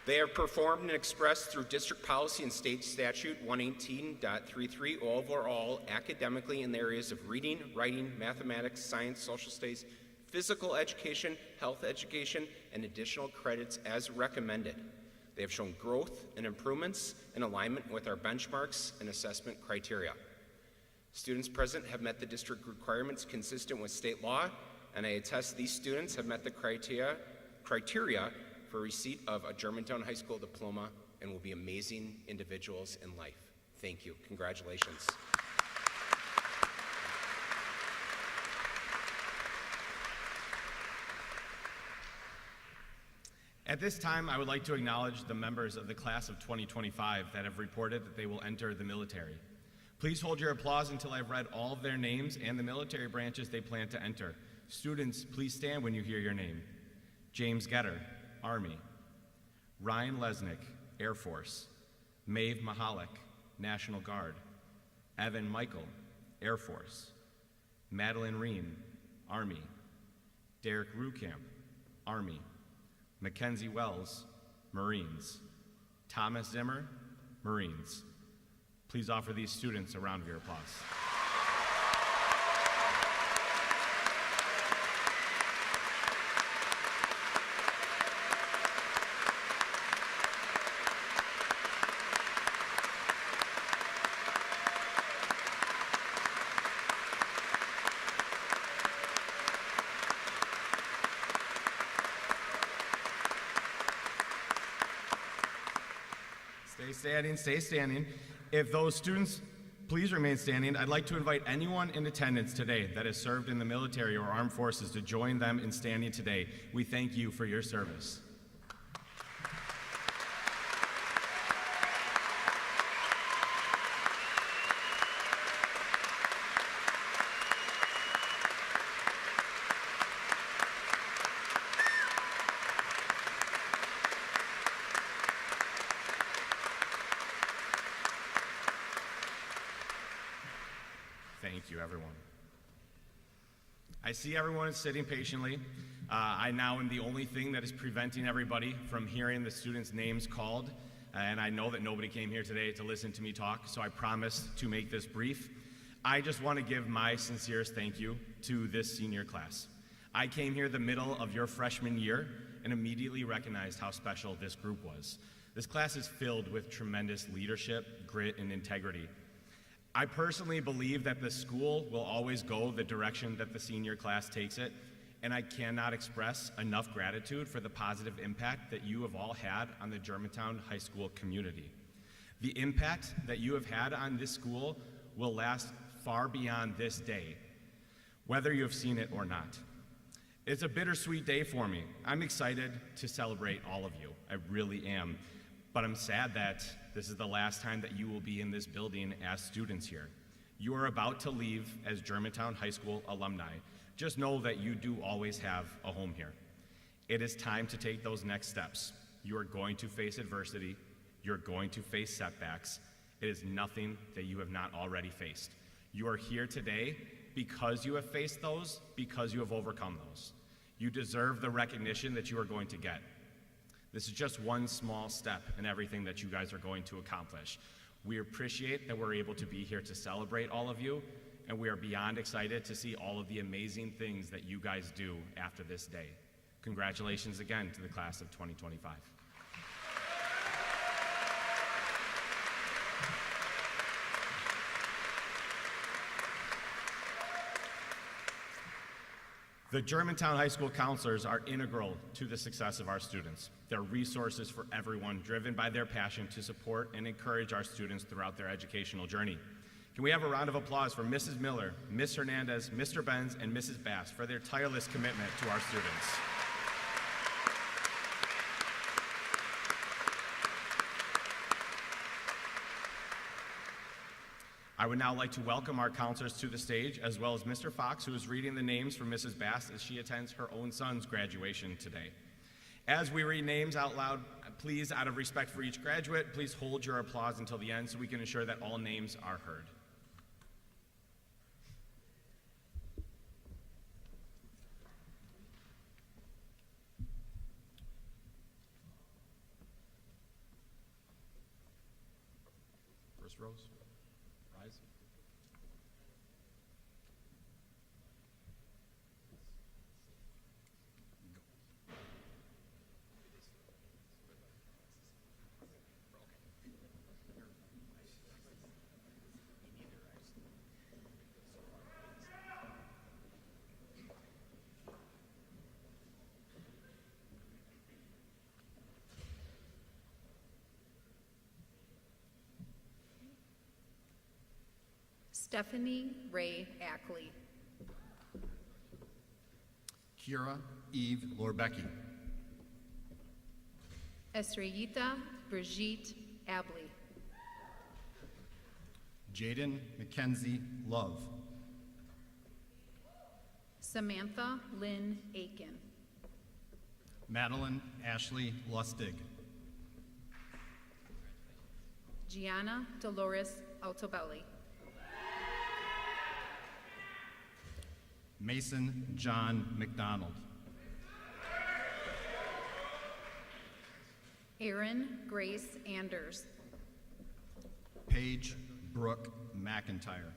They have performed and expressed through district policy and state statute 118.33 overall academically in the areas of reading, writing, mathematics, science, social studies, physical education, health education, and additional credits as recommended. They have shown growth and improvements in alignment with our benchmarks and assessment criteria. Students present have met the district requirements consistent with state law, and I attest these students have met the criteria for receipt of a Germantown High School diploma and will be amazing individuals in life. Thank you. Congratulations. At this time, I would like to acknowledge the members of the class of 2025 that have reported that they will enter the military. Please hold your applause until I've read all of their names and the military branches they plan to enter. Students, please stand when you hear your name. James Getter, Army. Ryan Lesnick, Air Force. Maeve Mahalik, National Guard. Evan Michael, Air Force. Madeline Reen, Army. Derek Rukamp, Army. Mackenzie Wells, Marines. Thomas Zimmer, Marines. Please offer these students a round of your applause. Stay standing. If those students please remain standing, I'd like to invite anyone in attendance today that has served in the military or armed forces to join them in standing today. We thank you for your service. Thank you, everyone. I see everyone is sitting patiently. I now am the only thing that is preventing everybody from hearing the students' names called, and I know that nobody came here today to listen to me talk, so I promise to make this brief. I just want to give my sincerest thank you to this senior class. I came here the middle of your freshman year and immediately recognized how special this group was. This class is filled with tremendous leadership, grit, and integrity. I personally believe that the school will always go the direction that the senior class takes it, and I cannot express enough gratitude for the positive impact that you have all had on the Germantown High School community. The impact that you have had on this school will last far beyond this day, whether you have seen it or not. It's a bittersweet day for me. I'm excited to celebrate all of you. I really am. But I'm sad that this is the last time that you will be in this building as students here. You are about to leave as Germantown High School alumni. Just know that you do always have a home here. It is time to take those next steps. You are going to face adversity. You're going to face setbacks. It is nothing that you have not already faced. You are here today because you have faced those, because you have overcome those. You deserve the recognition that you are going to get. This is just one small step in everything that you guys are going to accomplish. We appreciate that we're able to be here to celebrate all of you, and we are beyond excited to see all of the amazing things that you guys do after this day. Congratulations again to the class of 2025. The Germantown High School counselors are integral to the success of our students. They're resources for everyone, driven by their passion to support and encourage our students throughout their educational journey. Can we have a round of applause for Mrs. Miller, Ms. Hernandez, Mr. Benz, and Mrs. Bass for their tireless commitment to our students? I would now like to welcome our counselors to the stage, as well as Mr. Fox, who is reading the names for Mrs. Bass as she attends her own son's graduation today. As we read names out loud, please, out of respect for each graduate, please hold your applause until the end so we can ensure that all names are heard. First rows. Rise. Stephanie Ray Ackley. Kira Eve Lorbecki. Estrellita Brigitte Abley. Jaden Mackenzie Love. Samantha Lynn Aiken. Madeline Ashley Lustig. Gianna Dolores Altobelli. Mason John McDonald. Erin Grace Anders. Paige Brooke McIntyre.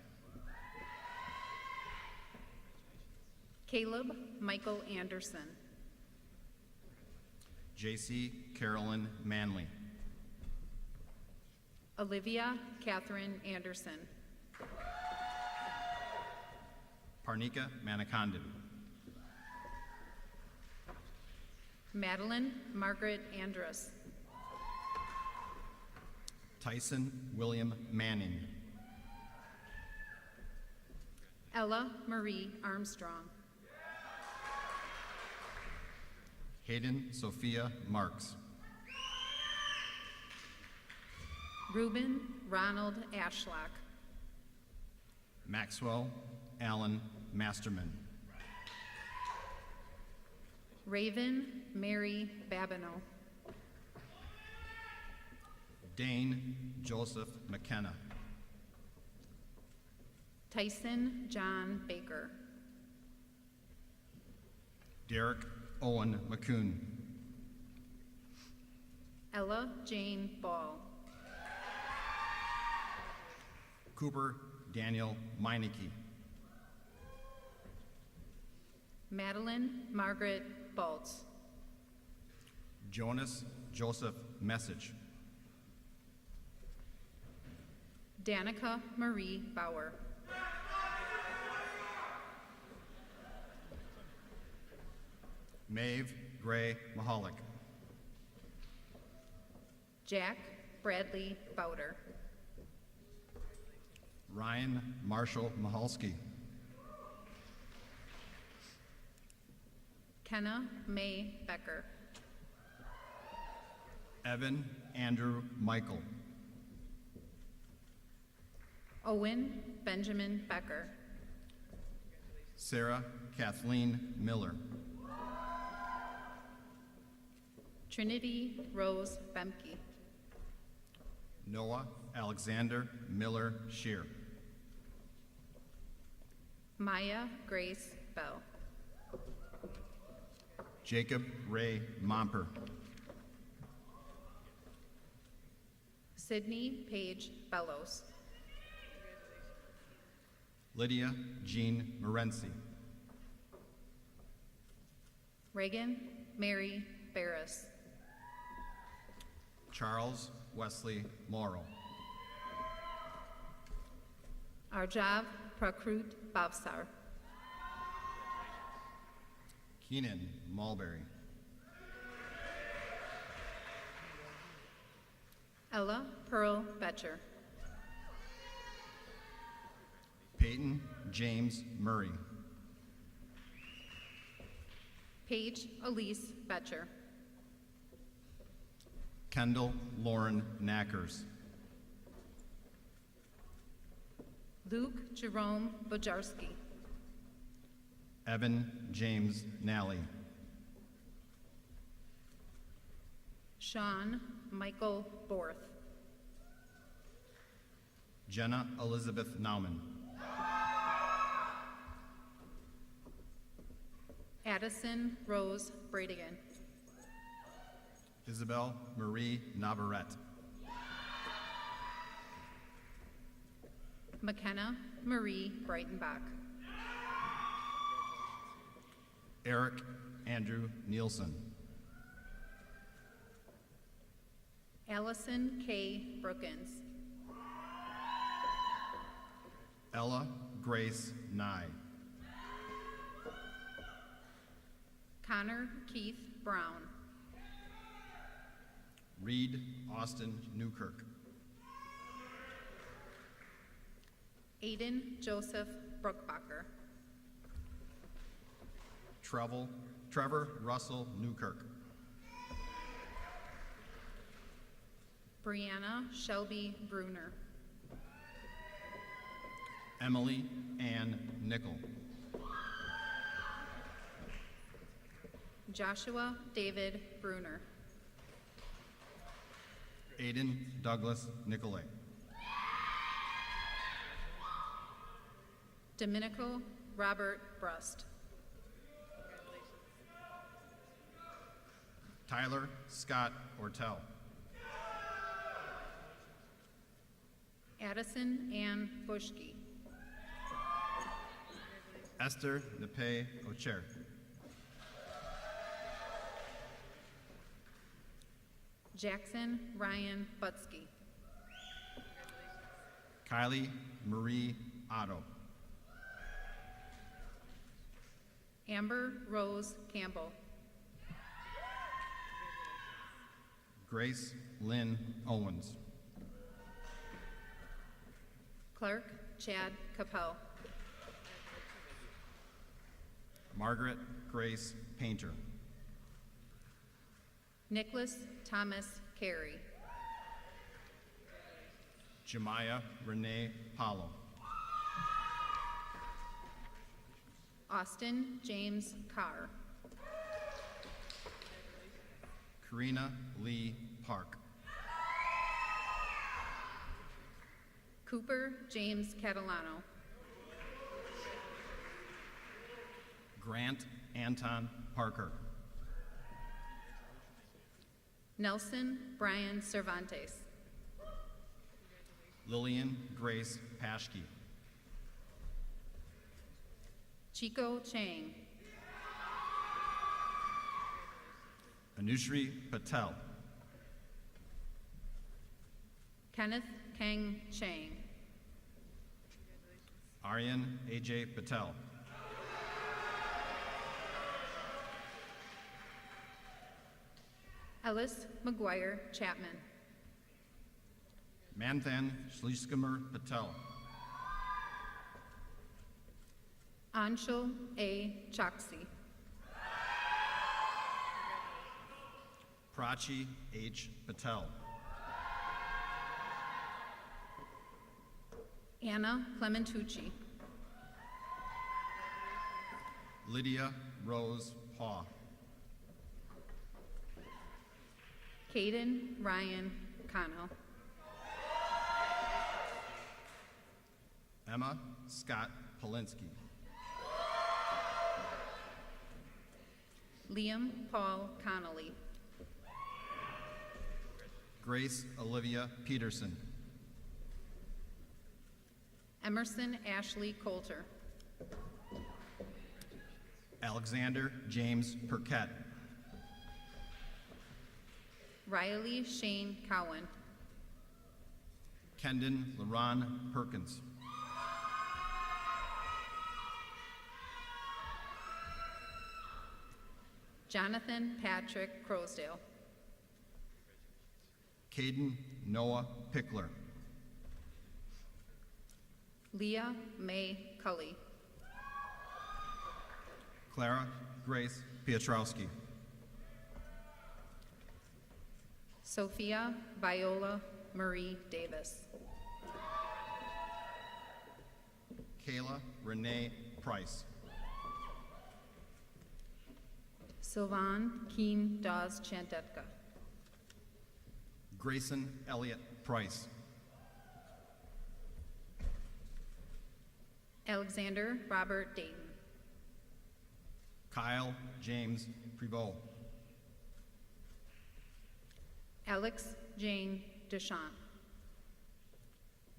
Caleb Michael Anderson. JC Carolyn Manley. Olivia Catherine Anderson. Parnika Manikandan. Madeline Margaret Andrus. Tyson William Manning. Ella Marie Armstrong. Hayden Sophia Marks. Reuben Ronald Ashlock. Maxwell Allen Masterman. Raven Mary Babineau. Dane Joseph McKenna. Tyson John Baker. Derek Owen McCoon. Ella Jane Ball. Cooper Daniel Meineke. Madeline Margaret Baltz. Jonas Joseph Message. Danica Marie Bauer. Maeve Gray Mahalik. Jack Bradley Bowder. Ryan Marshall Mahalski. Kenna May Becker. Evan Andrew Michael. Owen Benjamin Becker. Sarah Kathleen Miller. Trinity Rose Bemke. Noah Alexander Miller Shear. Maya Grace Bell. Jacob Ray Momper. Sydney Paige Bellows. Lydia Jean Morency. Reagan Mary Barris. Charles Wesley Morrow. Arjav Prakrut Bavsar. Keenan Mulberry. Ella Pearl Betcher. Peyton James Murray. Paige Elise Betcher. Kendall Lauren Knackers. Luke Jerome Bojarski. Evan James Nally. Sean Michael Borth. Jenna Elizabeth Nauman. Addison Rose Bradigan. Isabel Marie Navarrete. McKenna Marie Breitenbach. Eric Andrew Nielsen. Allison K. Brookins. Ella Grace Nye. Connor Keith Brown. Reed Austin Newkirk. Aiden Joseph Bruckbacher. Trevor Russell Newkirk. Brianna Shelby Bruner. Emily Ann Nickel. Joshua David Bruner. Aiden Douglas Nicolay. Domenico Robert Brust. Tyler Scott Ortel. Addison Ann Bushke. Esther Nepe Ocher. Jackson Ryan Butsky. Kylie Marie Otto. Amber Rose Campbell. Grace Lynn Owens. Clark Chad Capel. Margaret Grace Painter. Nicholas Thomas Carey. Jemiah Renee Paulo. Austin James Carr. Karina Lee Park. Cooper James Catalano. Grant Anton Parker. Nelson Brian Cervantes. Lillian Grace Paschke. Chico Chang. Anushri Patel. Kenneth Kang Chang. Aryan AJ Patel. Ellis McGuire Chapman. Manthan Schlieskemer Patel. Anshul A. Choksi. Prachi H. Patel. Anna Clementucci. Lydia Rose Paw. Caden Ryan Connell. Emma Scott Polinsky. Liam Paul Connolly. Grace Olivia Peterson. Emerson Ashley Coulter. Alexander James Perquette. Riley Shane Cowan. Kendon LaRon Perkins. Jonathan Patrick Crosdale. Caden Noah Pickler. Leah May Cully. Clara Grace Piotrowski. Sophia Viola Marie Davis. Kayla Renee Price. Sylvan Keen Dawes Chandetka. Grayson Elliott Price. Alexander Robert Dayton. Kyle James Prevost. Alex Jane Deschamps.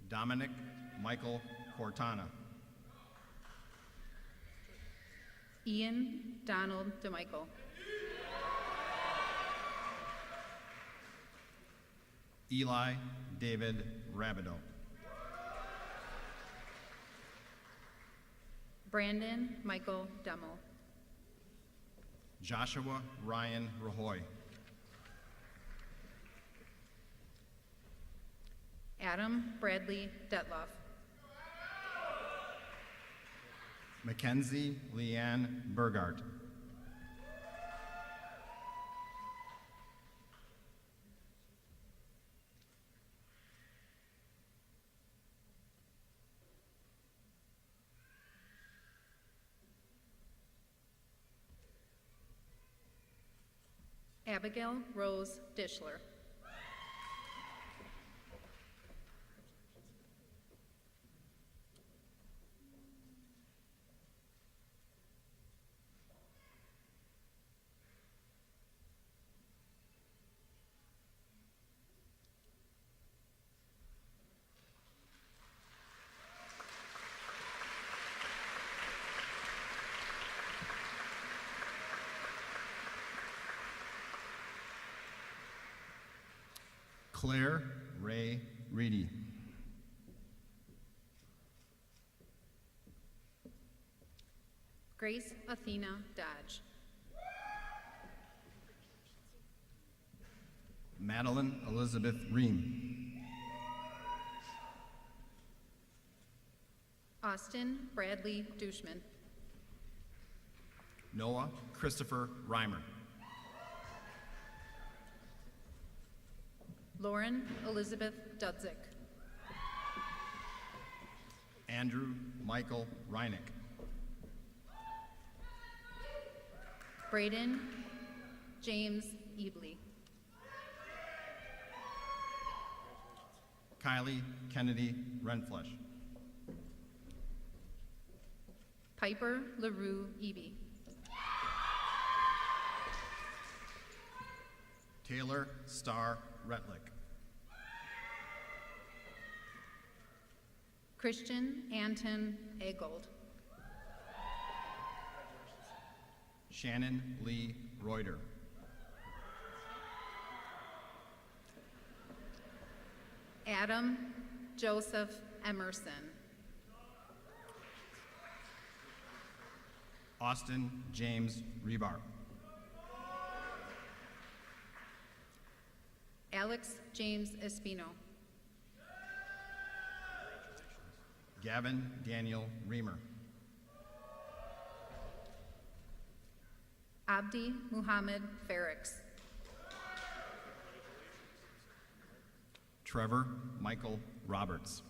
Dominic Michael Cortana. Ian Donald DeMichael. Eli David Rabideau. Brandon Michael Demo. Joshua Ryan Rahoy. Adam Bradley Detloff. Mackenzie Leanne Burgart. Abigail Rose Dishler. Claire Ray Reedy. Grace Athena Dodge. Madeline Elizabeth Ream. Austin Bradley Dushman. Noah Christopher Reimer. Lauren Elizabeth Dudzik. Andrew Michael Reinick. Braden James Ebley. Kylie Kennedy Renflesh. Piper LaRue Eby. Taylor Starr Retlick. Christian Anton Egold. Shannon Lee Reuter. Adam Joseph Emerson. Austin James Rebar. Alex James Espino. Gavin Daniel Reamer. Abdi Muhammad Ferrix. Trevor Michael Roberts.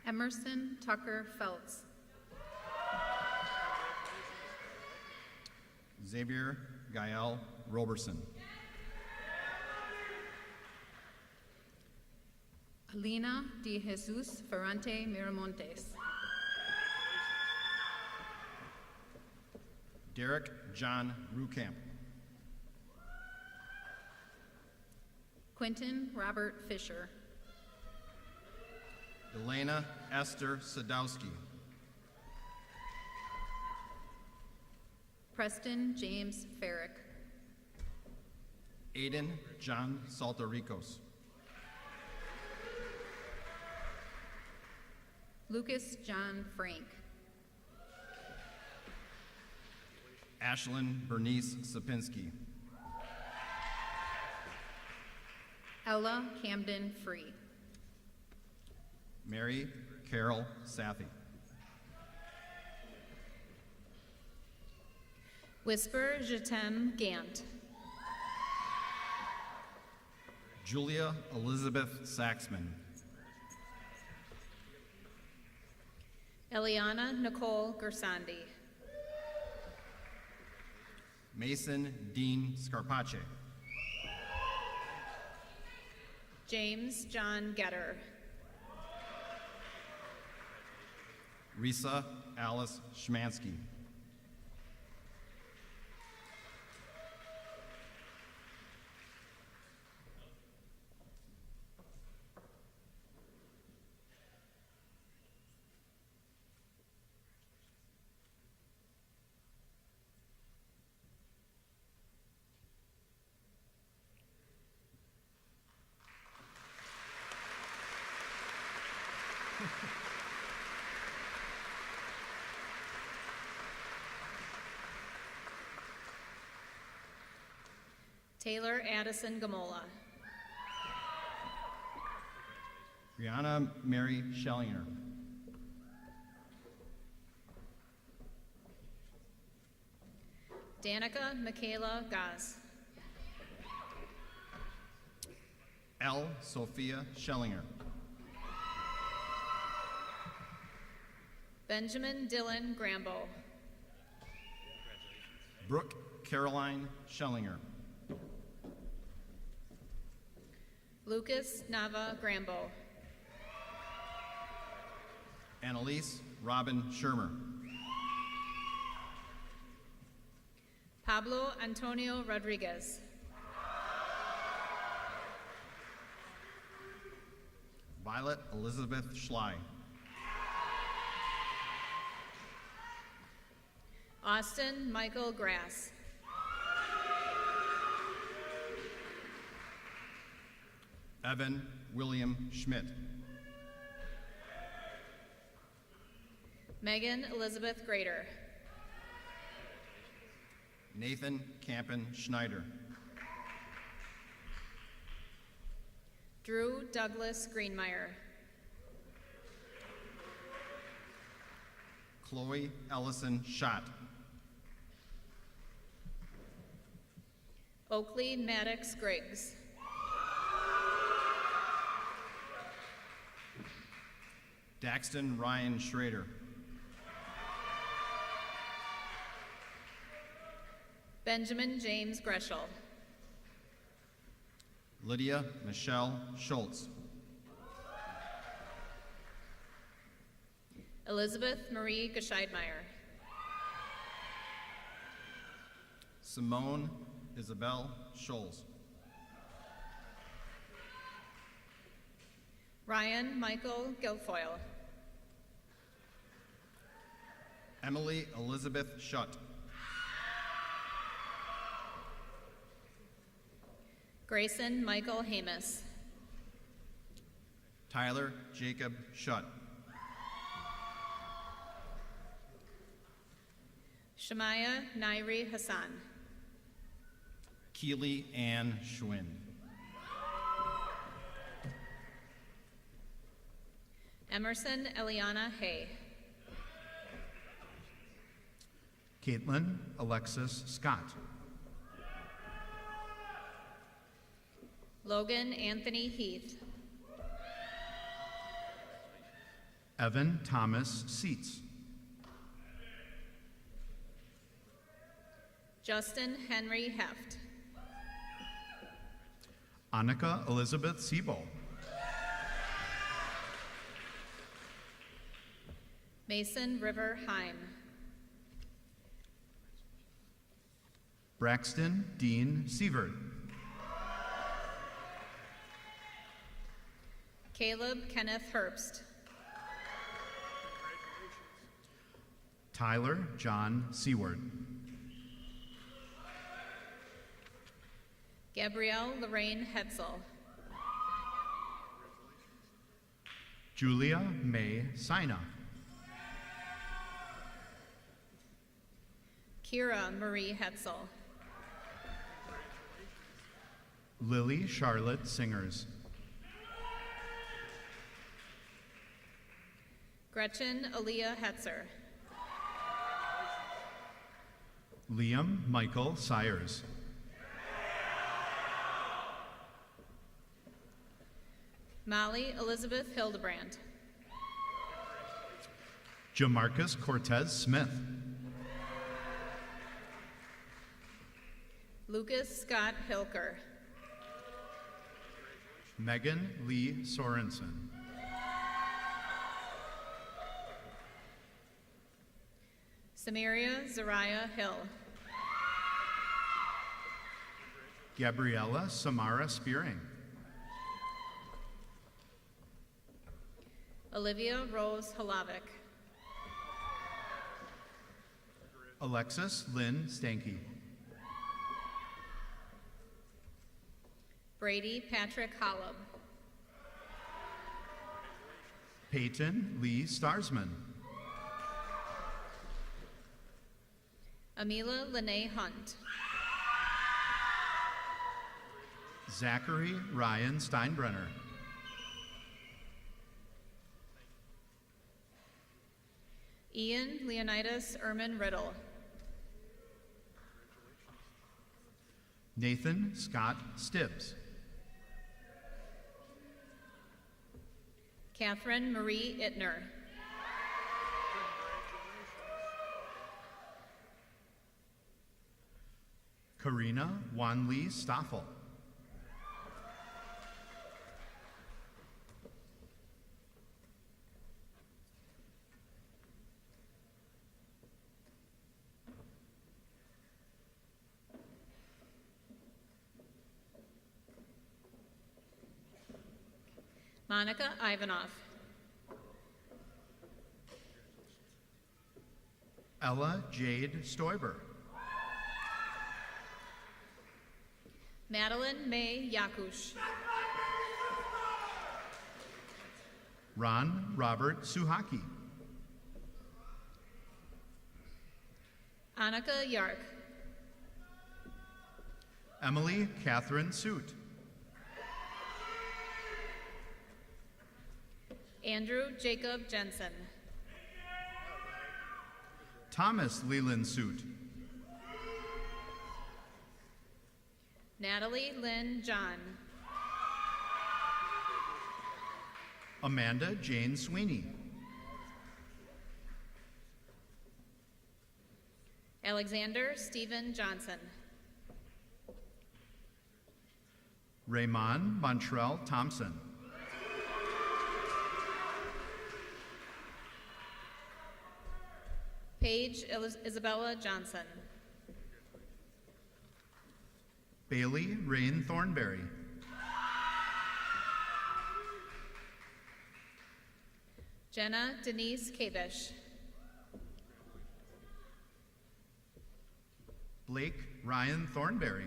Emerson Tucker Feltz. Xavier Gael Roberson. Alina de Jesus Ferrante Miramontes. Derek John Rukamp. Quentin Robert Fisher. Elena Esther Sadowski. Preston James Farrick. Aiden John Saltaricos. Lucas John Frank. Ashlyn Bernice Sapinski. Ella Camden Free. Mary Carol Safi. Whisper Jetem Gant. Julia Elizabeth Saxman. Eliana Nicole Gersandi. Mason Dean Scarpace. James John Getter. Risa Alice Schmansky. Taylor Addison Gamola. Brianna Mary Schellinger. Danica Michaela Gaz. L. Sophia Schellinger. Benjamin Dylan Grambo. Brooke Caroline Schellinger. Lucas Nava Grambo. Annalise Robin Shermer. Pablo Antonio Rodriguez. Violet Elizabeth Schley. Austin Michael Grass. Evan William Schmidt. Megan Elizabeth Grader. Nathan Campen Schneider. Drew Douglas Greenmeyer. Chloe Ellison Schott. Oakley Maddox Griggs. Daxton Ryan Schrader. Benjamin James Greschel. Lydia Michelle Schultz. Elizabeth Marie Gescheidmeyer. Simone Isabel Scholes. Ryan Michael Guilfoyle. Emily Elizabeth Shutt. Grayson Michael Hamus. Tyler Jacob Shutt. Shemaya Nairi Hassan. Keely Ann Schwinn. Emerson Eliana Hay. Caitlin Alexis Scott. Logan Anthony Heath. Evan Thomas Seats. Justin Henry Heft. Annika Elizabeth Siebel. Mason River Heim. Braxton Dean Sievert. Caleb Kenneth Herbst. Tyler John Seward. Gabrielle Lorraine Hetzel. Julia May Sina. Kira Marie Hetzel. Lily Charlotte Singers. Gretchen Aaliyah Hetzer. Liam Michael Sires. Molly Elizabeth Hildebrand. Jamarcus Cortez Smith. Lucas Scott Hilker. Megan Lee Sorensen. Samaria Zariah Hill. Gabriella Samara Spearing. Olivia Rose Halavic. Alexis Lynn Stanky. Brady Patrick Holub. Peyton Lee Starsman. Amila Lene Hunt. Zachary Ryan Steinbrenner. Ian Leonidas Erman Riddle. Nathan Scott Stibbs. Catherine Marie Ittner. Karina Wanli Stoffel. Monica Ivanov. Ella Jade Stoiber. Madeline May Yakush. Ron Robert Suhaki. Annika Yark. Emily Catherine Suit. Andrew Jacob Jensen. Thomas Leland Suit. Natalie Lynn John. Amanda Jane Sweeney. Alexander Stephen Johnson. Raymond Montrell Thompson. Paige Isabella Johnson. Bailey Rain Thornberry. Jenna Denise Kavish. Blake Ryan Thornberry.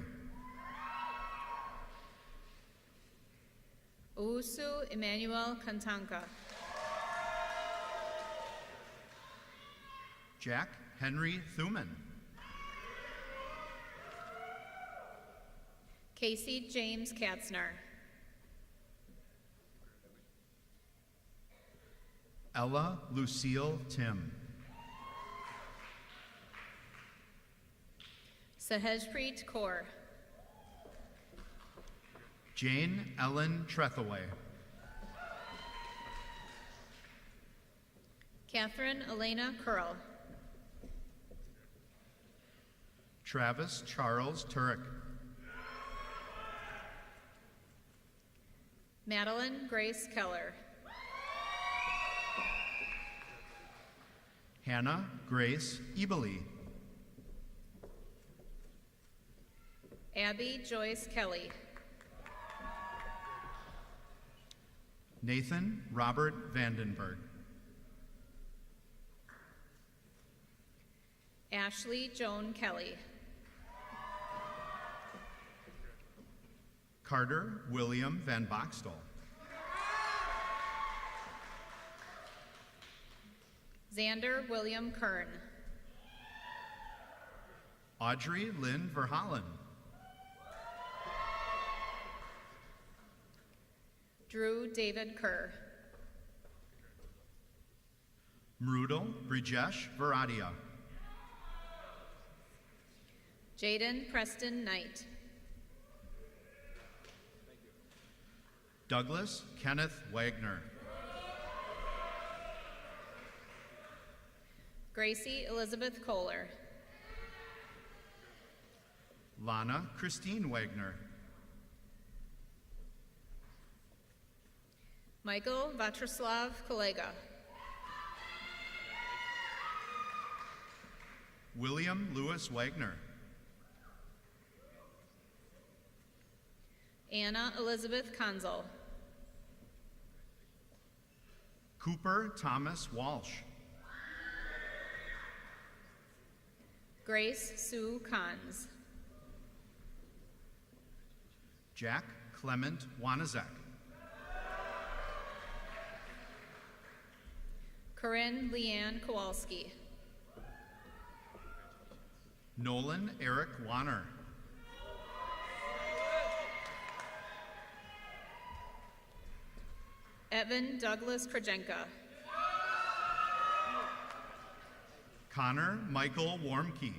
Ousu Emmanuel Kantanka. Jack Henry Thuman. Casey James Katzner. Ella Lucille Tim. Sahejpreet Kaur. Jane Ellen Trethaway. Catherine Elena Curl. Travis Charles Turek. Madeline Grace Keller. Hannah Grace Ebely. Abby Joyce Kelly. Nathan Robert Vandenberg. Ashley Joan Kelly. Carter William Van Boxtel. Xander William Kern. Audrey Lynn Verhallen. Drew David Kerr. Mrudal Brijesh Varadia. Jaden Preston Knight. Douglas Kenneth Wagner. Gracie Elizabeth Kohler. Lana Christine Wagner. Michael Vatroslav Kolega. William Lewis Wagner. Anna Elizabeth Konzel. Cooper Thomas Walsh. Grace Sue Cons. Jack Clement Wanazek. Corinne Leanne Kowalski. Nolan Eric Wanner. Evan Douglas Krajenka. Connor Michael Warmke.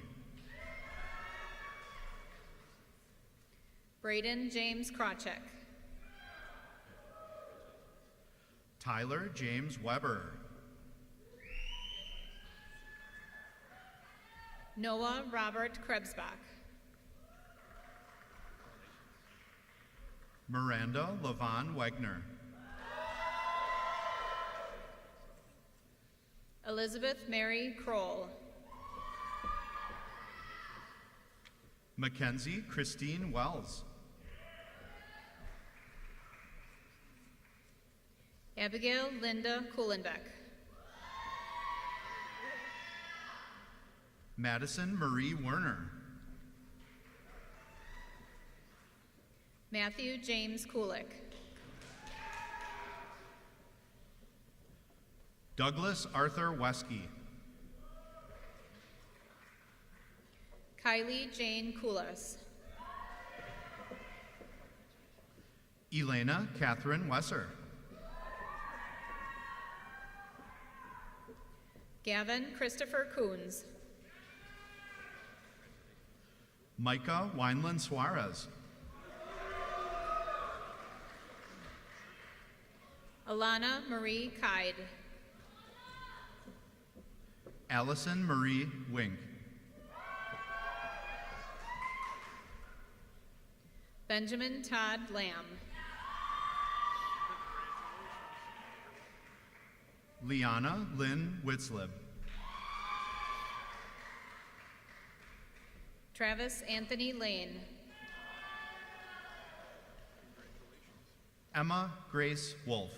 Braden James Krawcheck. Tyler James Weber. Noah Robert Krebsbach. Miranda Levon Wagner. Elizabeth Mary Kroll. Mackenzie Christine Wells. Abigail Linda Kuhlenbeck. Madison Marie Werner. Matthew James Kulik. Douglas Arthur Wesky. Kylie Jane Kulas. Elena Catherine Wesser. Gavin Christopher Coons. Micah Wineland Suarez. Alana Marie Kide. Allison Marie Wink. Benjamin Todd Lamb. Liana Lynn Witzlib. Travis Anthony Lane. Emma Grace Wolf.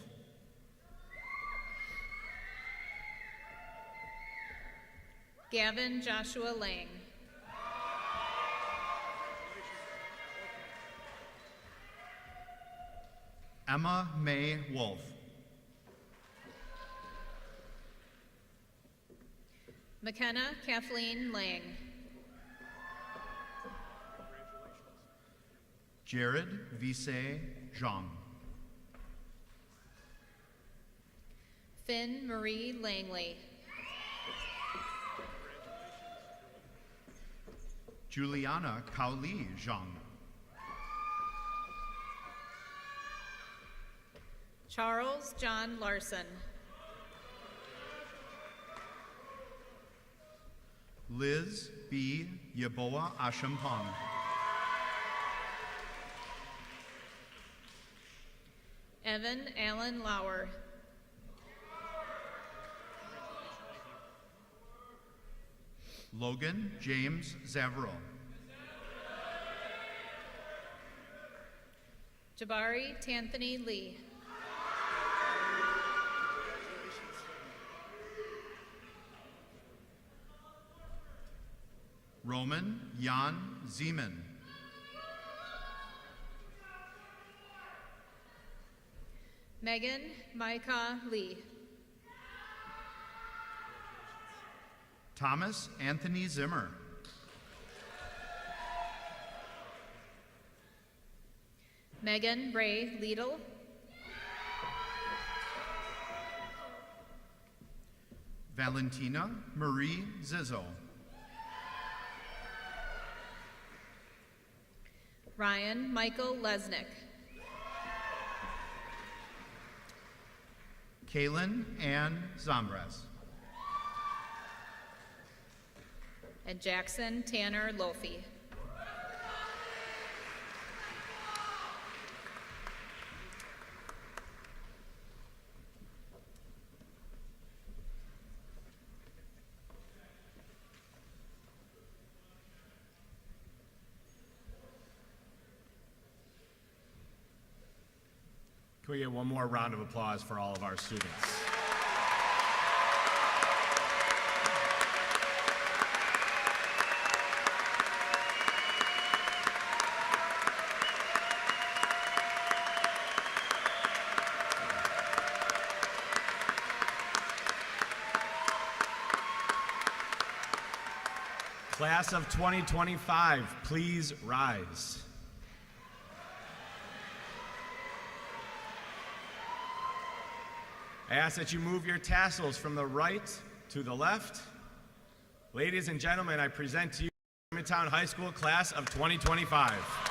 Gavin Joshua Lang. Emma May Wolf. McKenna Kathleen Lang. Jared Vise Zhang. Finn Marie Langley. Juliana Kaoli Zhang. Charles John Larson. Liz B. Yaboa Ashampong. Evan Allen Lauer. Logan James Zavro. Jabari Tanthony Lee. Roman Jan Zeman. Megan Micah Lee. Thomas Anthony Zimmer. Megan Ray Liedl. Valentina Marie Zizzo. Ryan Michael Lesnick. Kaylin Ann Zambras. And Jackson Tanner Lofi. Can we get one more round of applause for all of our students? Class of 2025, please rise. I ask that you move your tassels from the right to the left. Ladies and gentlemen, I present to you the Germantown High School Class of 2025.